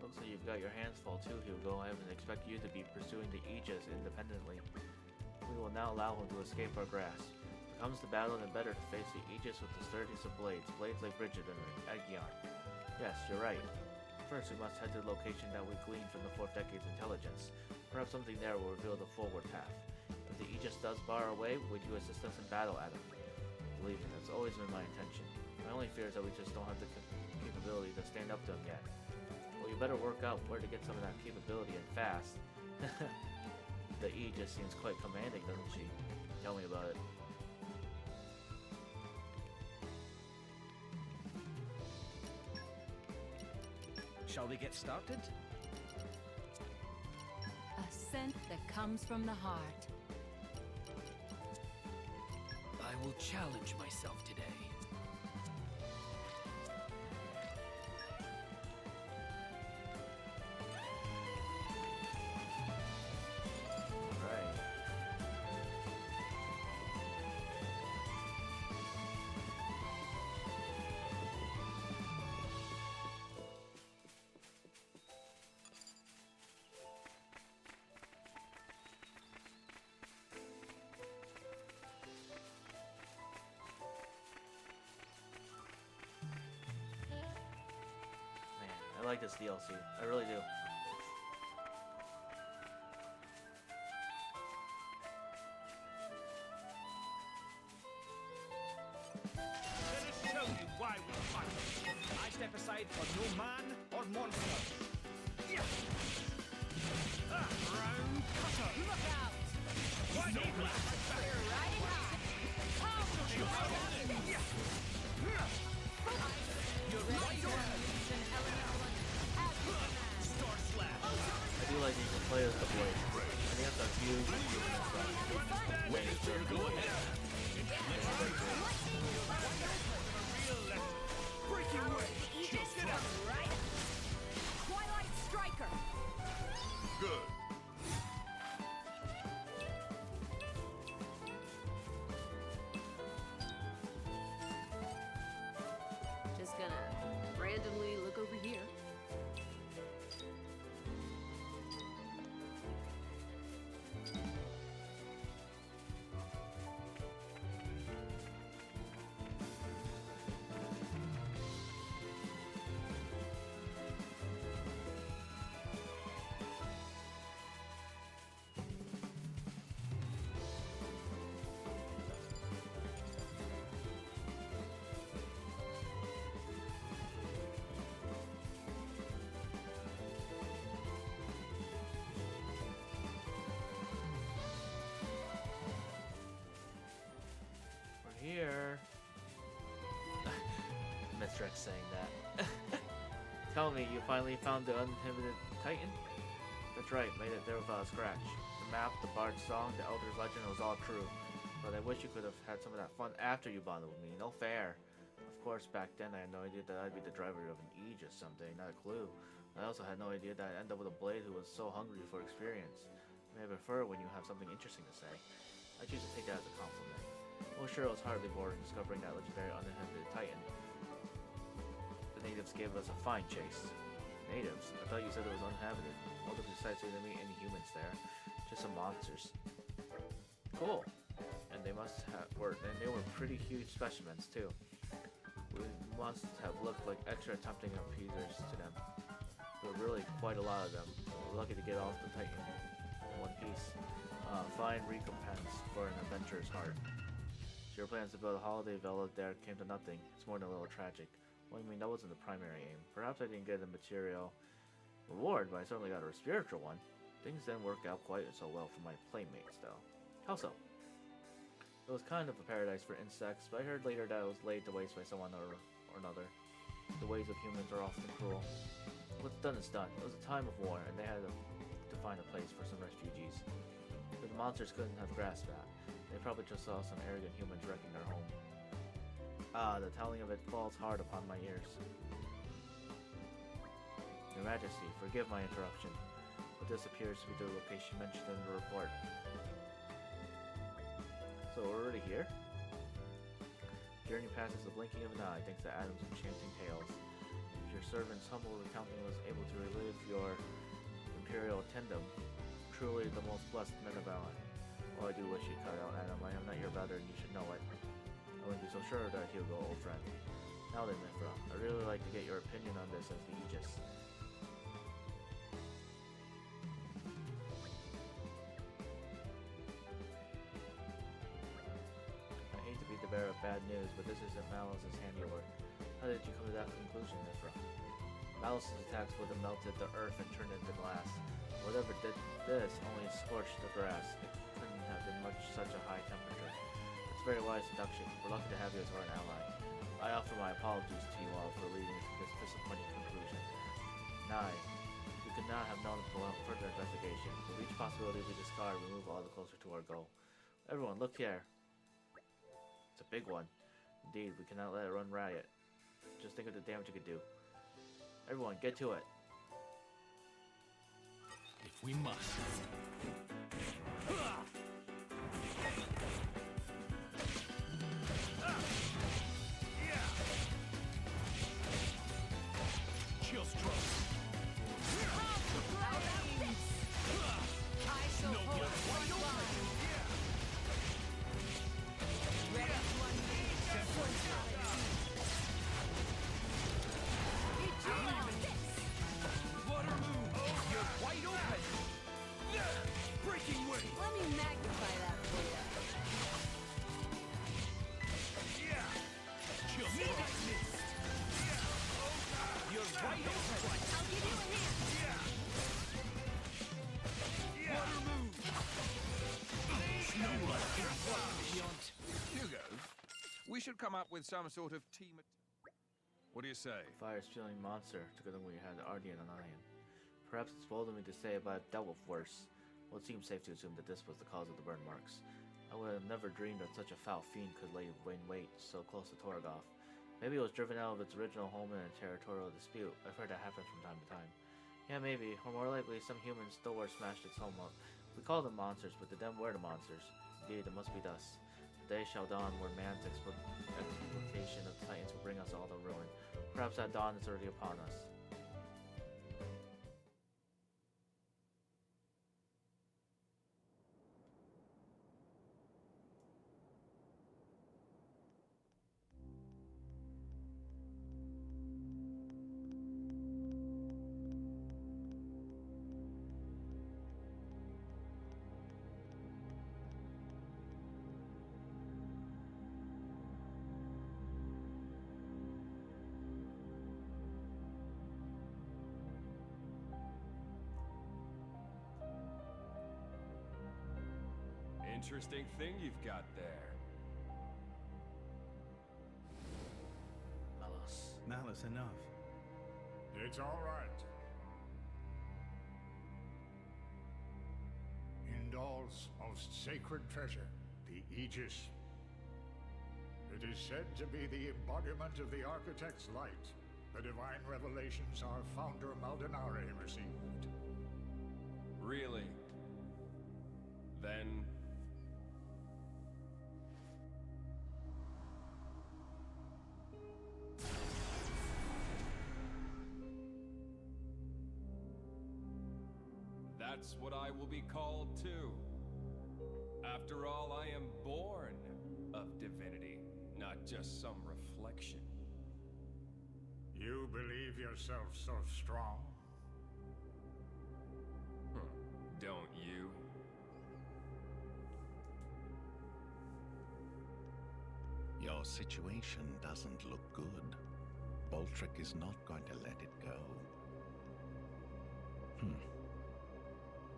Looks like you've got your hands full too, Hugo. I haven't expected you to be pursuing the Aegis independently. We will now allow him to escape our grasp. Comes to battle, then better to face the Aegis with the sturdiest of blades like Bridget and Aegon. Yes, you're right. First, we must head to the location that we gleaned from the 4th Decade's intelligence. Perhaps something there will reveal the forward path. If the Aegis does bar our way, would you assist us in battle, Adam? Believe me, that's always been my intention. My only fear is that we just don't have the capability to stand up to him yet. Well, you better work out where to get some of that capability and fast. The Aegis seems quite commanding, doesn't she? Tell me about it. Shall we get started? A scent that comes from the heart. I will challenge myself today. Right. Man, I like this DLC. I really do. Let us show you why we fight. I step aside for no man or monster. Yeah. Round cutter. Look out! Why don't we? We're riding high. You're right on. Star slash. I do like that you can play as the blade. And he has a huge movement and stuff. Wait, Go ahead. Breaking away. Aegis comes right up. Twilight Striker. Good. Just gonna randomly look over here. We're here. Mithrax saying that. Tell me, you finally found the uninhibited Titan? That's right, made it there without a scratch. The map, the bard's song, the elder's legend, it was all true. But I wish you could have had some of that fun after you bonded with me. No fair. Of course, back then I had no idea that I'd be the driver of an Aegis someday, not a clue. I also had no idea that I'd end up with a blade who was so hungry for experience. May I prefer when you have something interesting to say. I choose to take that as a compliment. Well, sure, it was hardly boring discovering that legendary uninhibited Titan. The natives gave us a fine chase. Natives? I thought you said it was uninhabited. Well, besides, we didn't meet any humans there. Just some monsters. Cool. And they must have they were pretty huge specimens too. We must have looked like extra tempting appeasers to them. There were really quite a lot of them. We're lucky to get off the Titan in one piece. Fine recompense for an adventurer's heart. So your plans to build a holiday villa there came to nothing. It's more than a little tragic. Well, I mean, that wasn't the primary aim. Perhaps I didn't get a material reward, but I certainly got a spiritual one. Things didn't work out quite so well for my playmates, though. How so? It was kind of a paradise for insects, but I heard later that it was laid to waste by someone or another. The ways of humans are often cruel. What's done is done. It was a time of war, and they had to find a place for some refugees. But the monsters couldn't have grasped that. They probably just saw some arrogant humans wrecking their home. Ah, the telling of it falls hard upon my ears. Your Majesty, forgive my interruption, but this appears to be the location mentioned in the report. So we're already here? Journey passes the blinking of an eye thanks to Adam's enchanting tales. If your servant's humble recounting was able to relive your imperial tendom, truly the most blessed men of Alan. Well, I do wish you'd cut out, Adam. I am not your brother, and you should know it. so sure that he'll go, old friend. Now then, Mithra, I'd really like to get your opinion on this as the Aegis. I hate to be the bearer of bad news, but this isn't Malice's handiwork. How did you come to that conclusion, Mithra? Malice's attacks would have melted the earth and turned it into glass. Whatever did this only scorched the grass. It couldn't have been such a high temperature. It's very wise seduction. We're lucky to have you as our ally. I offer my apologies to you all for leading to this disappointing conclusion. 9. We could not have known without further investigation. With each possibility we discard, we move all the closer to our goal. Everyone, look here. It's a big one. Indeed, we cannot let it run riot. Just think of the damage it could do. Everyone, get to it. If we must. Chill stroke. No blood. Wide open. Ready to unleash. Water move! You're wide open! Breaking way! Let me magnify that for you. Chill stroke. You're wide open! I'll give you a hand. Water move! No blood. Hugo, we should come up with some sort of team. What do you say? Fire spewing monster took it when we had Ardian on our hand. Perhaps it's bold of me to say, but I've dealt with worse. Well, it seems safe to assume that this was the cause of the burn marks. I would have never dreamed that such a foul fiend could lay in wait so close to Torgoth. Maybe it was driven out of its original home in a territorial dispute. I've heard that happens from time to time. Yeah, maybe, or more likely, some humans still were smashed its home up. We call them monsters, but to them we're the monsters. Indeed, it must be thus. The day shall dawn where man's exploitation of Titans will bring us all to ruin. Perhaps that dawn is already upon us. Interesting thing you've got there. Malice. Malice enough. It's all right. Indal's most sacred treasure, the Aegis. It is said to be the embodiment of the Architect's light, the divine revelations our founder Maldonare received. Really? Then... that's what I will be called too. After all, I am born of divinity, not just some reflection. You believe yourself so strong? Don't you? Your situation doesn't look good. Boltrick is not going to let it go.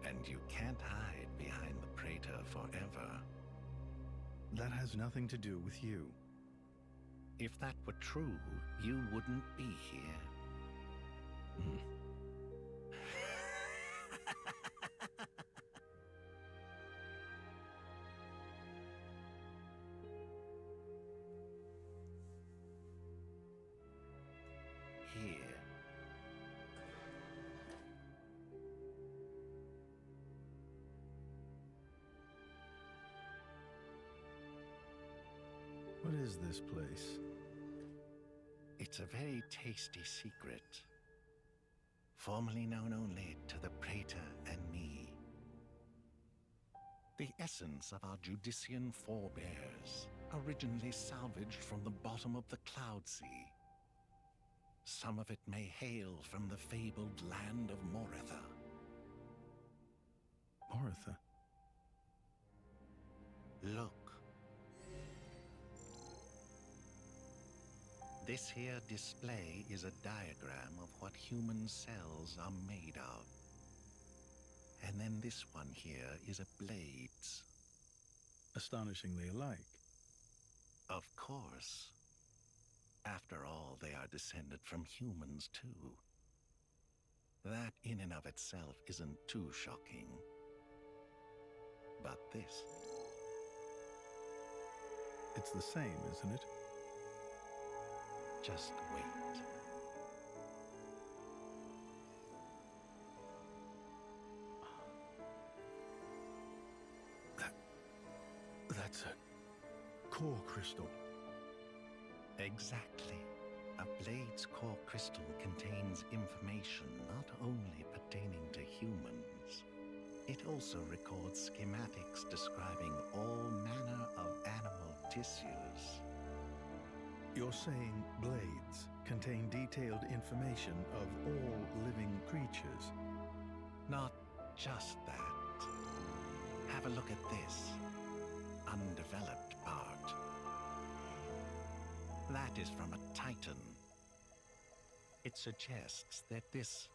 And you can't hide behind the Praetor forever. That has nothing to do with you. If that were true, you wouldn't be here. Here. What is this place? It's a very tasty secret. Formerly known only to the Praetor and me. The essence of our Judician forebears. originally salvaged from the bottom of the Cloud Sea. Some of it may hail from the fabled land of Moritha. Moritha? Look. This here display is a diagram of what human cells are made of. And then this one here is a blade's. Astonishingly alike. Of course. After all, they are descended from humans, too. That in and of itself isn't too shocking. But this... It's the same, isn't it? Just wait. That's a core crystal. Exactly. A blade's core crystal contains information not only pertaining to humans, it also records schematics describing all manner of animal tissues. You're saying blades contain detailed information of all living creatures? Not just that. Have a look at this undeveloped part. That is from a titan. It suggests that this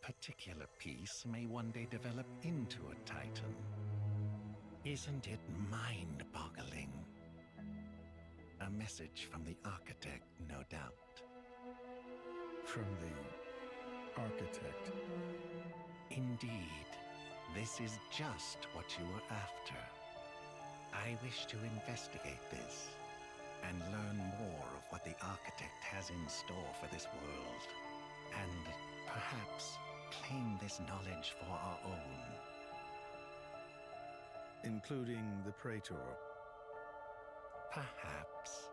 particular piece may one day develop into a titan. Isn't it mind-boggling? A message from the architect, no doubt. From the architect? Indeed. This is just what you were after. I wish to investigate this and learn more of what the architect has in store for this world, and perhaps claim this knowledge for our own. Including the Praetor? Perhaps.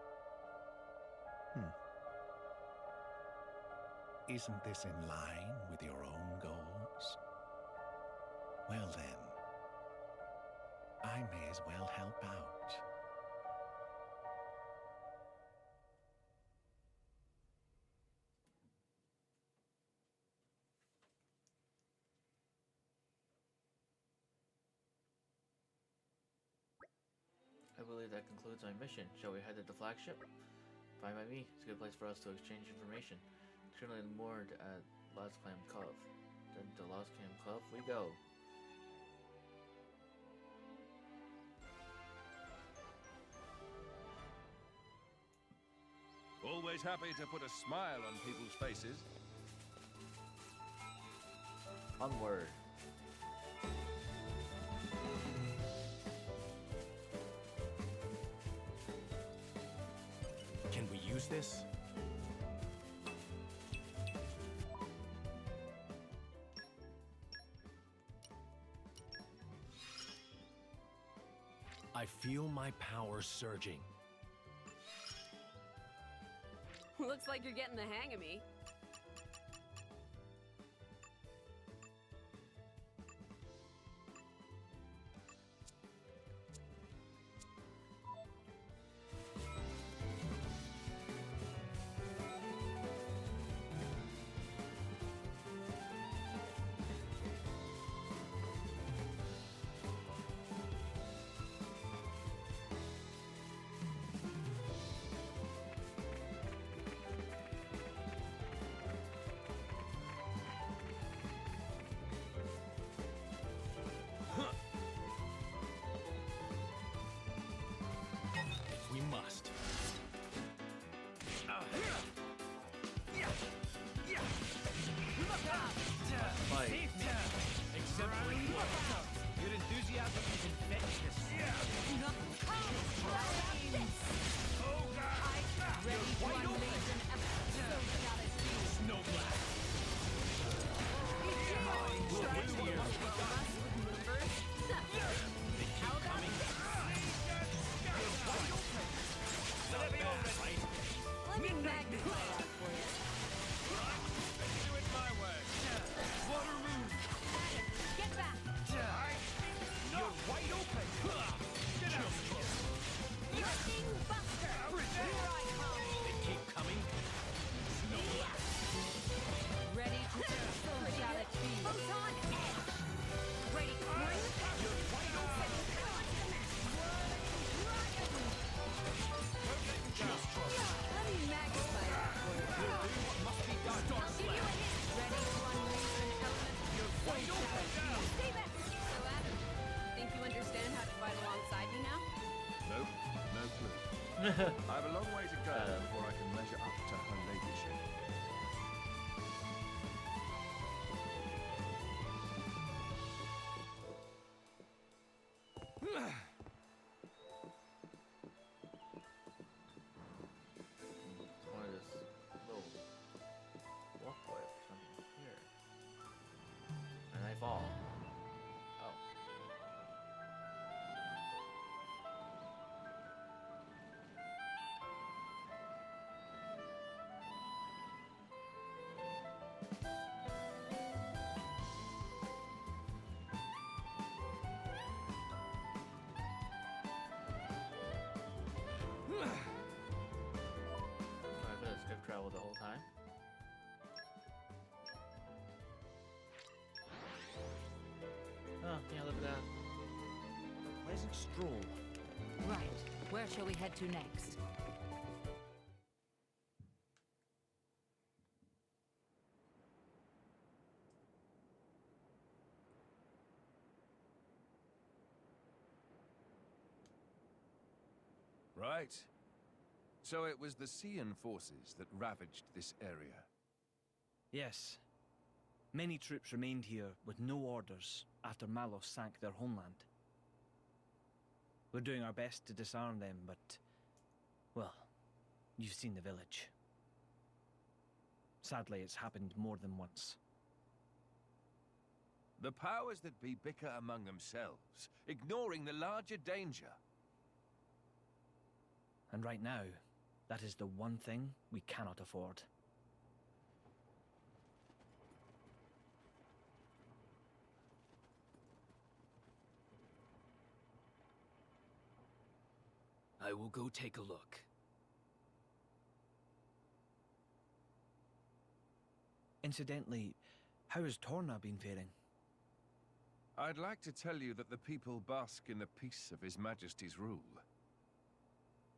Isn't this in line with your own goals? Well then, I may as well help out. I believe that concludes my mission. Shall we head to the flagship? Fine by me. It's a good place for us to exchange information. Currently moored at Lost Clam Cove. Then to Lost Clam Cove we go. Always happy to put a smile on people's faces. Onward. Can we use this? I feel my power surging. Looks like you're getting the hang of me. I have a long way to go before I can measure up to her ladyship. One of this little walkway or something here. And I fall. Oh. I've been skip travel the whole time. Oh, yeah, look at that. A pleasant stroll. Right. Where shall we head to next? Right. So it was the Cian forces that ravaged this area. Yes. Many troops remained here with no orders after Malos sank their homeland. We're doing our best to disarm them, but... well, you've seen the village. Sadly, it's happened more than once. The powers that be bicker among themselves, ignoring the larger danger. And right now, that is the one thing we cannot afford. I will go take a look. Incidentally, how has Torna been faring? I'd like to tell you that the people bask in the peace of His Majesty's rule.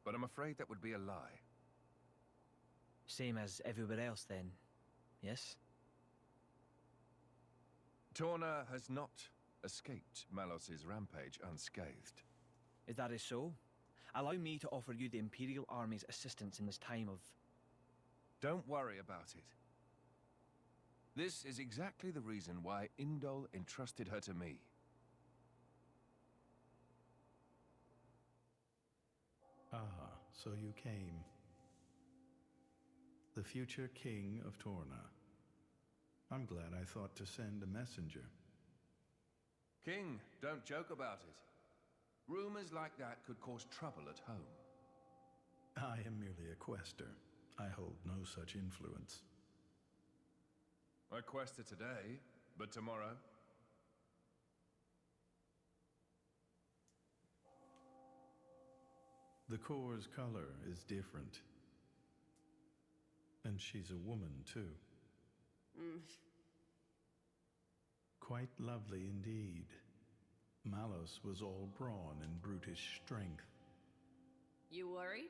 But I'm afraid that would be a lie. Same as everywhere else then, yes? Torna has not escaped Malos's rampage unscathed. If that is so, allow me to offer you the Imperial Army's assistance in this time of... Don't worry about it. This is exactly the reason why Indol entrusted her to me. Ah, so you came. The future king of Torna. I'm glad I thought to send a messenger. King, don't joke about it. Rumors like that could cause trouble at home. I am merely a quester. I hold no such influence. I quested today, but tomorrow? The core's color is different. And she's a woman, too. Quite lovely indeed. Malos was all brawn and brutish strength. You worry?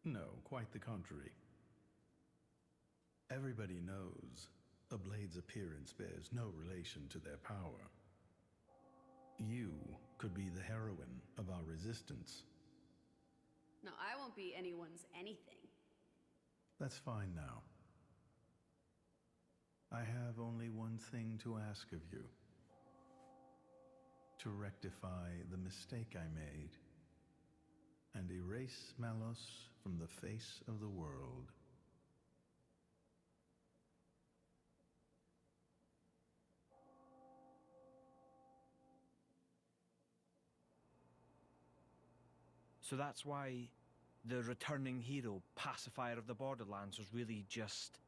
No, quite the contrary. Everybody knows a blade's appearance bears no relation to their power. You could be the heroine of our resistance. No, I won't be anyone's anything. That's fine now. I have only one thing to ask of you. To rectify the mistake I made and erase Malos from the face of the world. So that's why the returning hero, pacifier of the Borderlands, was really just...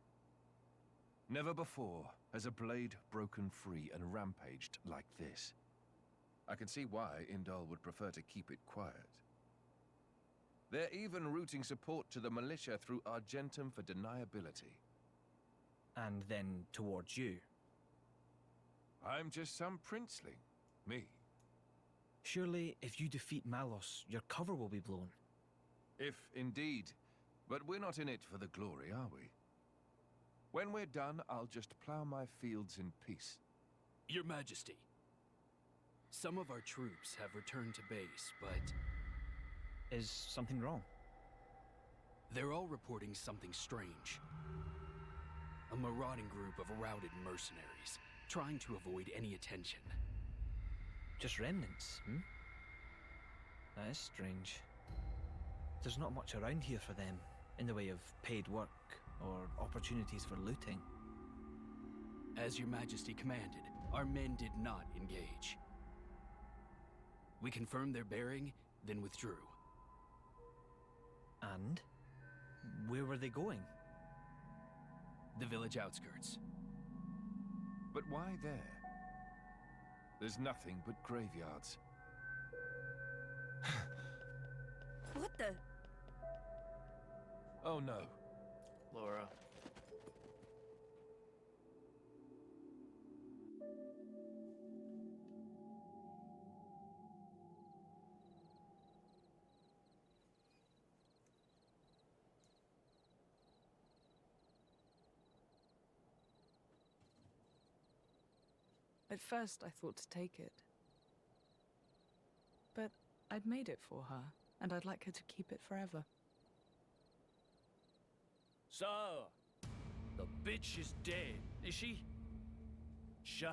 Never before has a blade broken free and rampaged like this. I can see why Indol would prefer to keep it quiet. They're even routing support to the militia through Argentum for deniability. And then towards you. I'm just some princeling. Me. Surely, if you defeat Malos, your cover will be blown. If indeed. But we're not in it for the glory, are we? When we're done, I'll just plow my fields in peace. Your Majesty, some of our troops have returned to base, but Is something wrong? They're all reporting something strange. A marauding group of routed mercenaries, trying to avoid any attention. Just remnants, hmm? That is strange. There's not much around here for them, in the way of paid work or opportunities for looting. As your majesty commanded, our men did not engage. We confirmed their bearing, then withdrew. And? Where were they going? The village outskirts. But why there? There's nothing but graveyards. What the? Oh no. Laura. At first, I thought to take it. But I'd made it for her, and I'd like her to keep it forever. So, the bitch is dead, is she? Shame.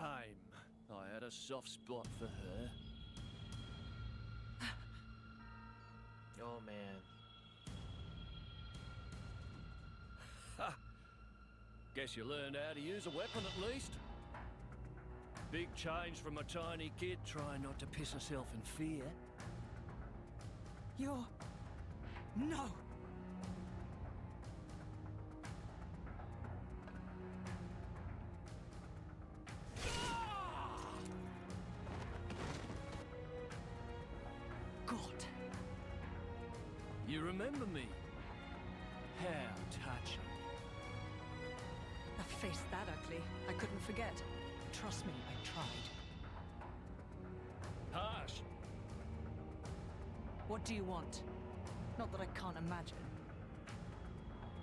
I had a soft spot for her. Oh man. Ha! Guess you learned how to use a weapon at least. Big change from a tiny kid trying not to piss herself in fear. You're... No! God. You remember me? How touching. A face that ugly, I couldn't forget. Trust me, I tried. Harsh. What do you want? Not that I can't imagine.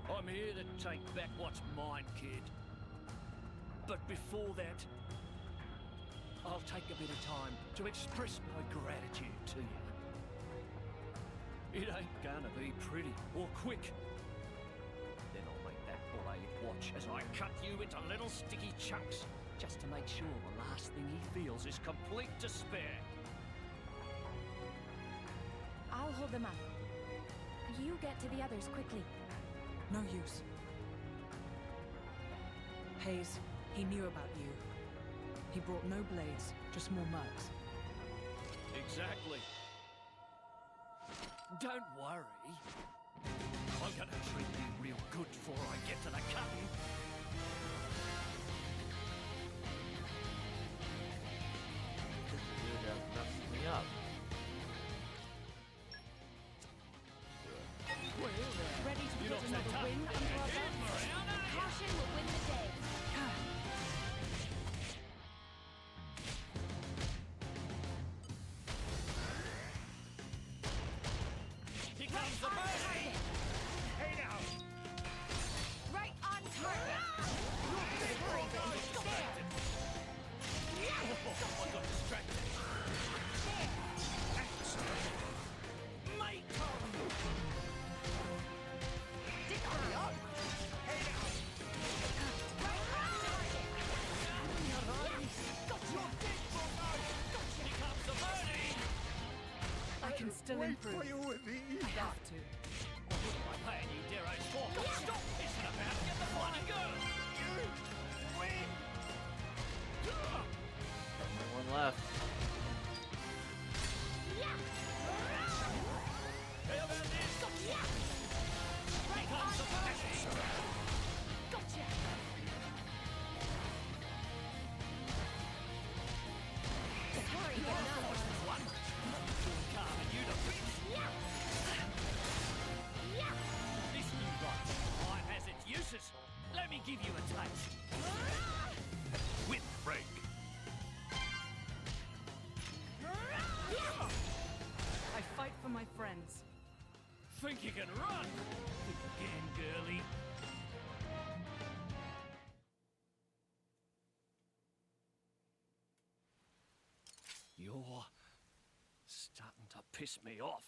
I'm here to take back what's mine, kid. But before that, I'll take a bit of time to express my gratitude to you. It ain't gonna be pretty or quick. Then I'll make that blade watch as I cut you into little sticky chunks, just to make sure the last thing he feels is complete despair. I'll hold them up. You get to the others quickly. No use. Hayes, he knew about you. He brought no blades, just more mercs. Exactly. Don't worry. I'm gonna treat you real good before I get to the cutting. This dude messed me up. Ready to put another win under our belts? Caution will win the day. Here comes the birdie! Hey now! Right on target. I got distracted. Mate! Hurry up! Hey now! Right on target. You're dead, Bruno! Here comes the birdie! I can still Wait improve. for you with the I have to. What am I paying you, Dero's for? Stop pissing about! Get the fun and go! Win! Only one left. How about this? Right on target. Gotcha. Hurry enough. One. Carving you to bits. This new life has its uses. Let me give you a taste. With break. I fight for my friends. Think you can run? Think again, girlie. You're starting to piss me off.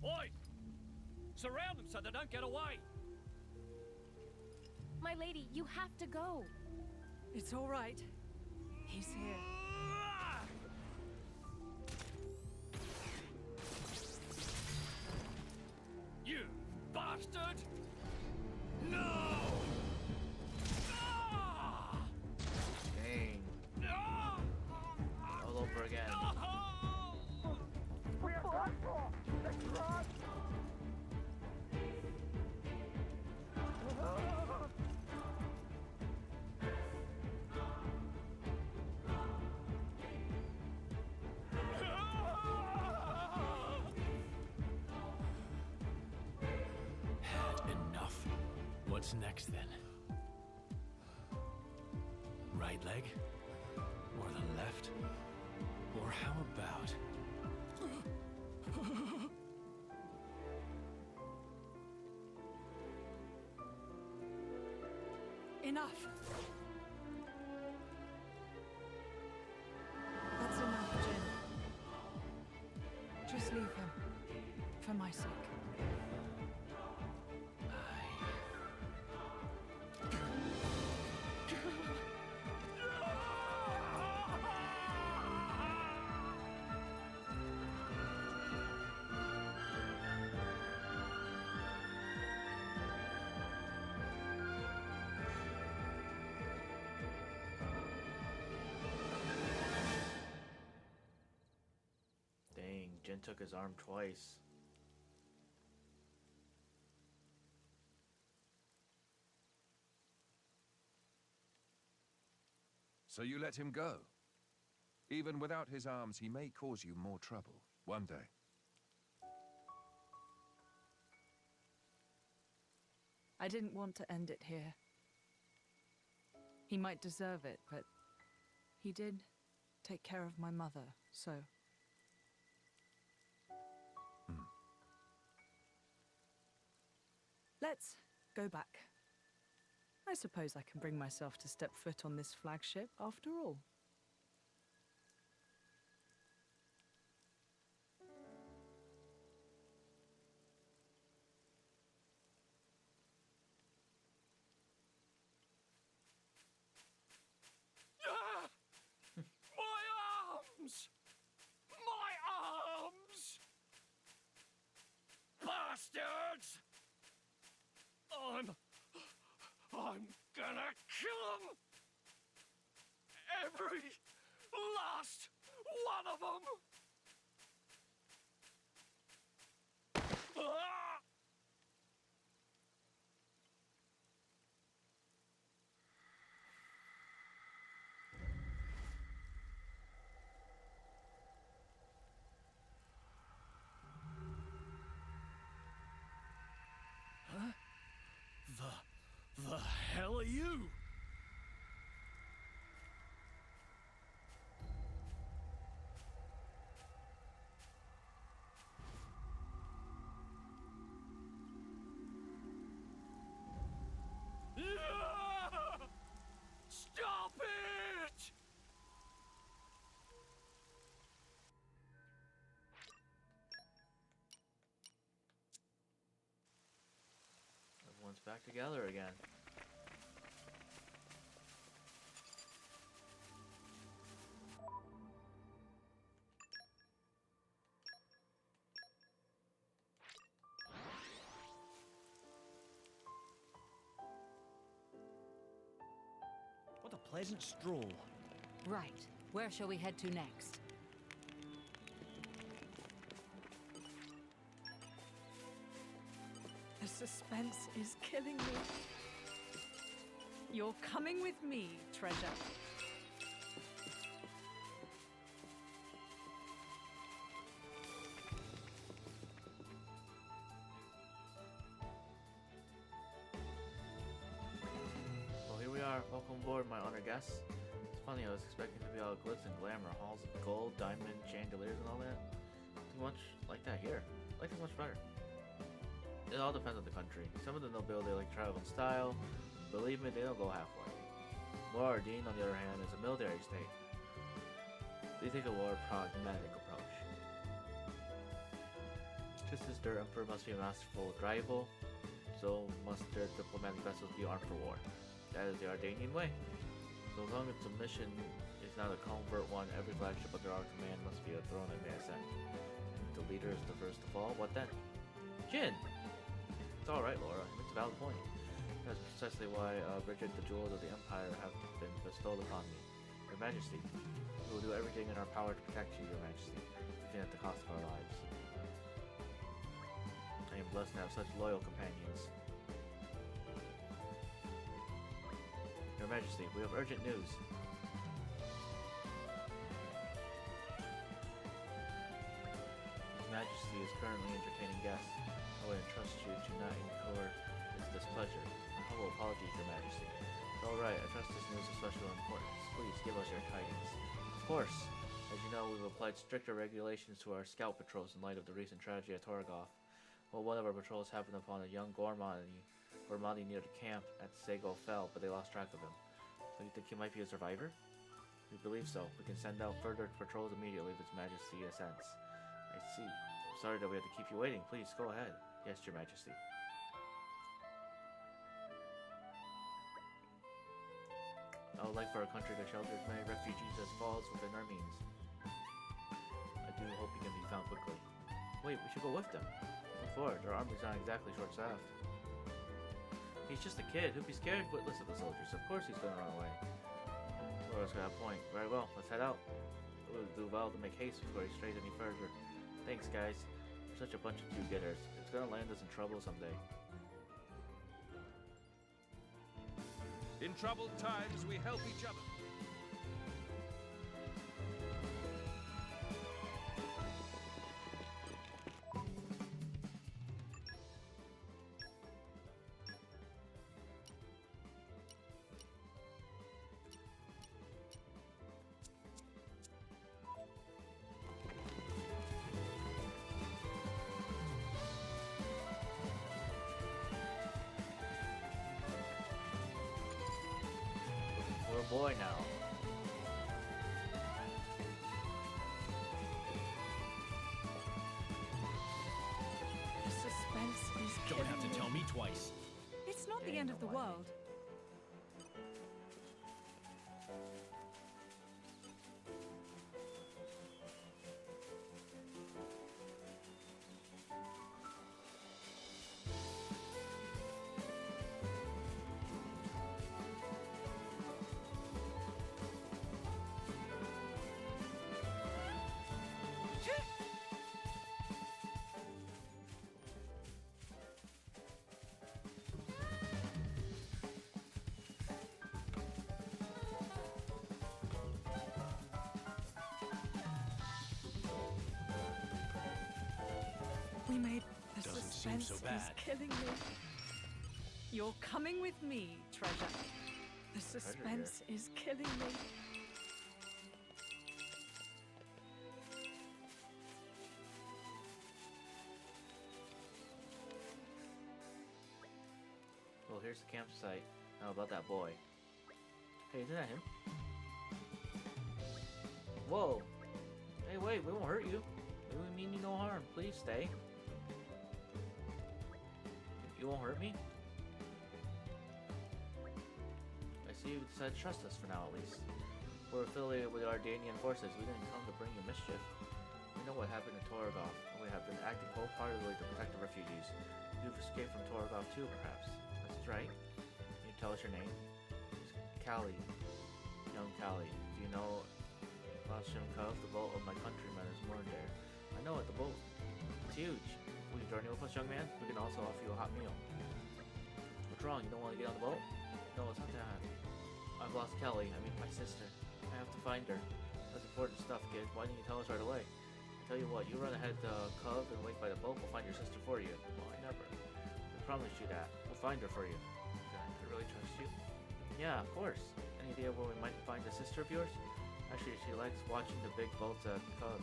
Oi! Surround them so they don't get away! My lady, you have to go. It's all right. He's here. You bastard! No! Dang. All over again. Had enough. What's next then? Right leg? Or the left? Or how about... Enough. That's enough, Jin. Just leave him. For my sake. Dang, Jin took his arm twice. So you let him go? Even without his arms, he may cause you more trouble one day. I didn't want to end it here. He might deserve it, but he did take care of my mother, so... Let's go back. I suppose I can bring myself to step foot on this flagship after all. My arms! My arms! Bastards! I'm gonna kill them! Every last one of them! Ah! Huh? The hell are you? Stop it! Everyone's back together again. What a pleasant stroll. Right. Where shall we head to next? The suspense is killing me. You're coming with me, treasure. Well, here we are. Welcome aboard, my honored guests. It's funny, I was expecting to be all glitz and glamour, halls of gold, diamond, chandeliers, and all that. Too much like that here. I like it much better. It all depends on the country. Some of the nobility like travel in style. Believe me, they don't go halfway. Moradin, on the other hand, is a military state. They take a more pragmatic approach. Just as Their emperor must be a masterful rival, so must their diplomatic vessels be armed for war. That is the Ardanian way. So as long as the mission is not a covert one, every flagship under our command must be a throne that may ascend. If the leader is the first to fall, what then? Jin! It's alright, Laura. It's a valid point. That's precisely why Bridget, the jewels of the Empire, have been bestowed upon me. Your Majesty, we will do everything in our power to protect you, Your Majesty, even at the cost of our lives. I am blessed to have such loyal companions. Your Majesty, we have urgent news. His Majesty is currently entertaining guests. I would entrust you to not incur his displeasure. My humble apologies, Your Majesty. It's alright, I trust this news is of special importance. Please give us your tidings. Of course. As you know, we've applied stricter regulations to our scout patrols in light of the recent tragedy at Torgoth. Well, one of our patrols happened upon a young Gormani near the camp at Sego Fell, but they lost track of him. So you think he might be a survivor? We believe so. We can send out further patrols immediately if His Majesty assents. I see. I'm sorry that we have to keep you waiting. Please, go ahead. Yes, Your Majesty. I would like for our country to shelter as many refugees as falls within our means. I do hope he can be found quickly. Wait, we should go with them. Look forward, their army's not exactly short-staffed. He's just a kid. Who'd be scared witless of the soldiers? Of course he's gonna run away. Laura's got a point. Very well, let's head out. We'll do well to make haste before he strays any further. Thanks, guys. We're such a bunch of do-getters. It's gonna land us in trouble someday. In troubled times, we help each other. We're a boy now. The suspense is Don't killing have to me. tell me twice. It's not the end of the world. We made the Doesn't seem suspense so is bad. killing me. You're coming with me, treasure. The suspense is killing me. Well, here's the campsite. How about that boy? Hey, isn't that him? Whoa! Hey, wait, we won't hurt you. We mean you no harm. Please stay. You won't hurt me? I see you decided to trust us for now, at least. We're affiliated with the Ardanian forces. We didn't come to bring you mischief. We know what happened in Torgoth, and we have been acting wholeheartedly to protect the refugees. You've escaped from Torgoth too, perhaps. That's right. Can you tell us your name? It's Callie. Young Callie. Do you know Lashim Cove, the boat of my countrymen, is moored there? I know it, the boat. It's huge. Will you journey with us, young man? We can also offer you a hot meal. What's wrong? You don't want to get on the boat? No, it's not that. I've lost Kelly. I mean, my sister. I have to find her. That's important stuff, kid. Why didn't you tell us right away? Tell you what, you run ahead to Cove and wait by the boat. We'll find your sister for you. Well, I never. I promised you that. We'll find her for you. Can I really trust you? Yeah, of course. Any idea where we might find a sister of yours? Actually, she likes watching the big boats at Cove.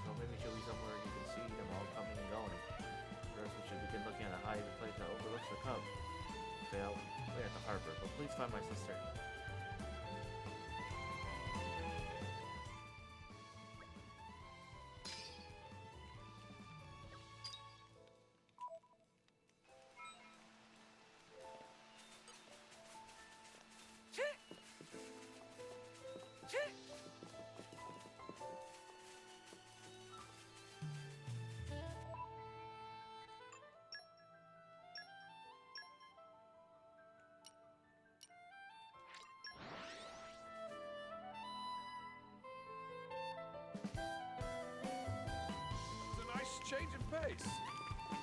So maybe she'll be somewhere you can see them all coming and going. First, we should begin looking at a high place that overlooks the Cove. Fail. We're at the harbor, but please find my sister. pace.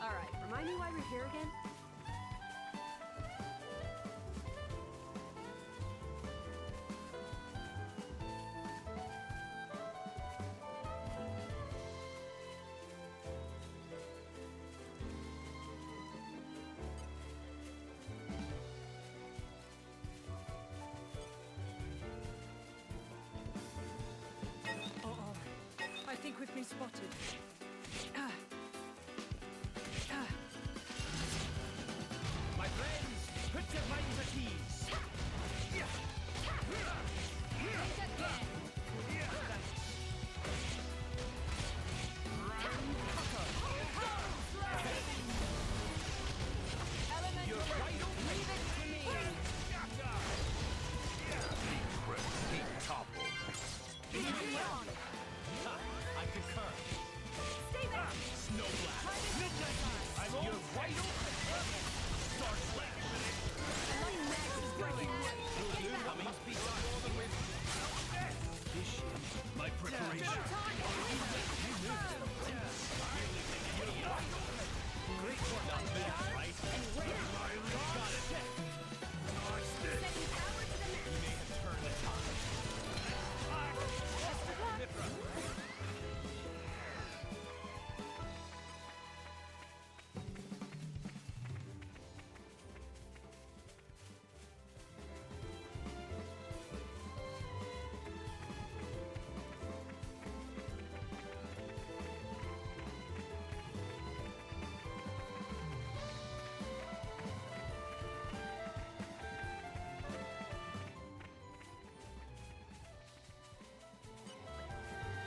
All right, remind me why we're here again? I think we've been spotted. My friends, put your minds at ease. I concur. Stay there! Snowblast. Midnight Heat. I'm your right open. Star Slash. My max is breaking loose. Get back! Must be done. My preparation. Great work. Not bad, right? Got it. Sending power to the max. You may have turned the tide.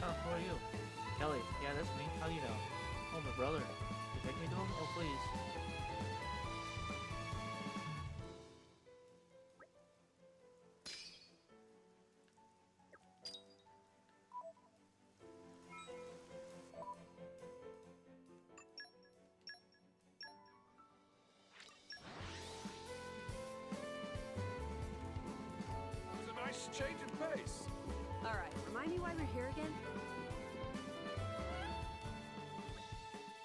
Oh, who are you? Kelly. Yeah, that's me. How do you know? Oh, my brother. You take me to him? Oh, please. It was a nice change of pace. All right, remind me why we're here again?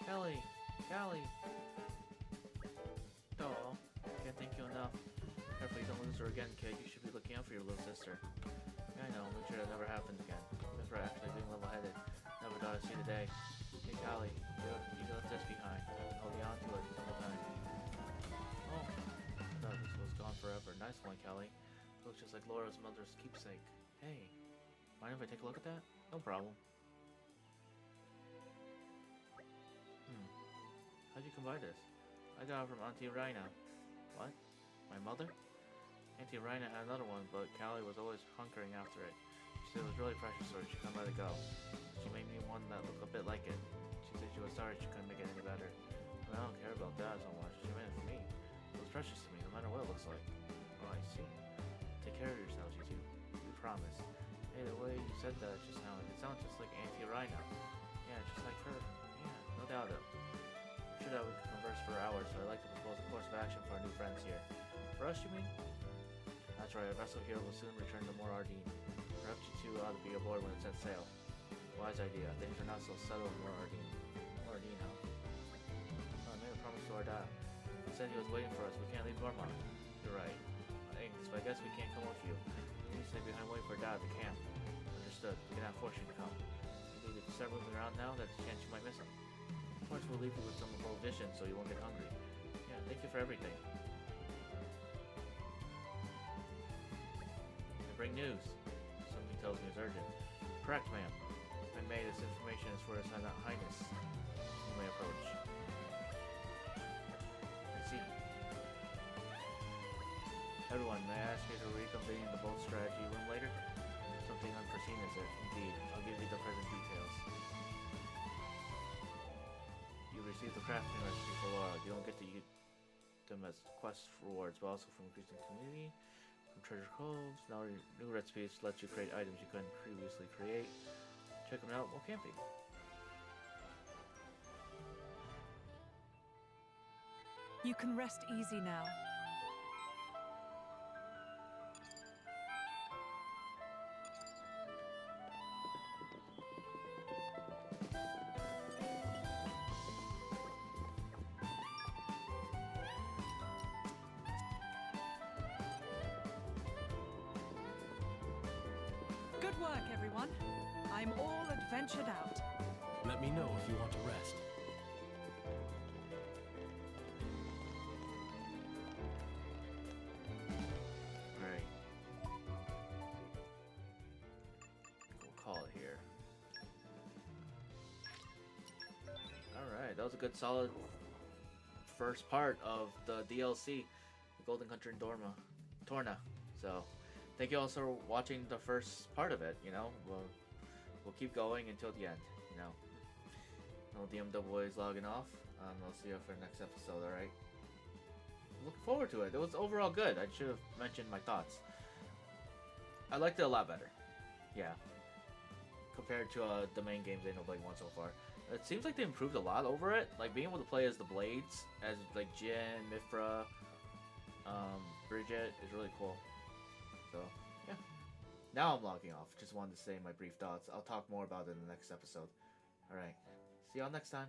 Kelly. Kelly. Oh, can't thank you enough. Careful, you don't lose her again, kid. You should be looking out for your little sister. Yeah, I know. Make sure that never happens again. Thanks for actually being level-headed. Never thought I'd see the day. Hey, Callie, you left this behind. I've been holding on to it the whole time. Oh, I thought this was gone forever. Nice one, Callie. Looks just like Laura's mother's keepsake. Hey, mind if I take a look at that? No problem. How'd you come by this? I got it from Auntie Rhina. What? My mother? Auntie Rhina had another one, but Callie was always hunkering after it. She said it was really precious, so she couldn't let it go. She made me one that looked a bit like it. She said she was sorry she couldn't make it any better. I don't care about that so much. She made it for me. It was precious to me, no matter what it looks like. Oh, I see. Take care of yourselves, you two. We promise. Hey, the way you said that just now, it sounds just like Auntie Rhina. Yeah, just like her. Yeah, no doubt of it. Sure that we could converse for hours, so I'd like to propose a course of action for our new friends here. For us, you mean? That's right, our vessel here will soon return to Morardine. Perhaps you two ought to be aboard when it sets sail. Wise idea. Things are not so settled in Morardine. Morardine, huh? Oh, I made a promise to our dad. He said he was waiting for us. We can't leave Gormont. You're right. Thanks, but I guess we can't come with you. You need to stay behind waiting for dad at the camp. Understood. We cannot force you to come. You need to start moving around now, there's a chance you might miss him. Of course, we'll leave you with some provisions so you won't get hungry. Yeah, thank you for everything. I bring news. Something tells me it's urgent. Correct, ma'am. I made this information is for His Highness. You may approach. I see. Everyone, may I ask you to reconvene the boat strategy room later? Something unforeseen, is it? Indeed. I'll give you the present details. You receive the crafting recipe for Laura. You don't get to use them as quest rewards, but also from increasing community, from treasure coves. Now your new recipes let you create items you couldn't previously create. Check them out while camping. You can rest easy now. Good work, everyone. I'm all adventured out. Let me know if you want to rest. Alright. We'll call it here. Alright, that was a good solid first part of the DLC, the Golden Country in Torna. So, thank you all for watching the first part of it, you know. We'll keep going until the end, you know. DMW is logging off. I'll see you for the next episode, alright? Looking forward to it. It was overall good. I should have mentioned my thoughts. I liked it a lot better. Yeah. Compared to the main games Xenoblade 1 so far. It seems like they improved a lot over it. Like, being able to play as the Blades, as, like, Jin, Mifra, Bridget, is really cool. So, yeah. Now I'm logging off. Just wanted to say my brief thoughts. I'll talk more about it in the next episode. Alright. See y'all next time.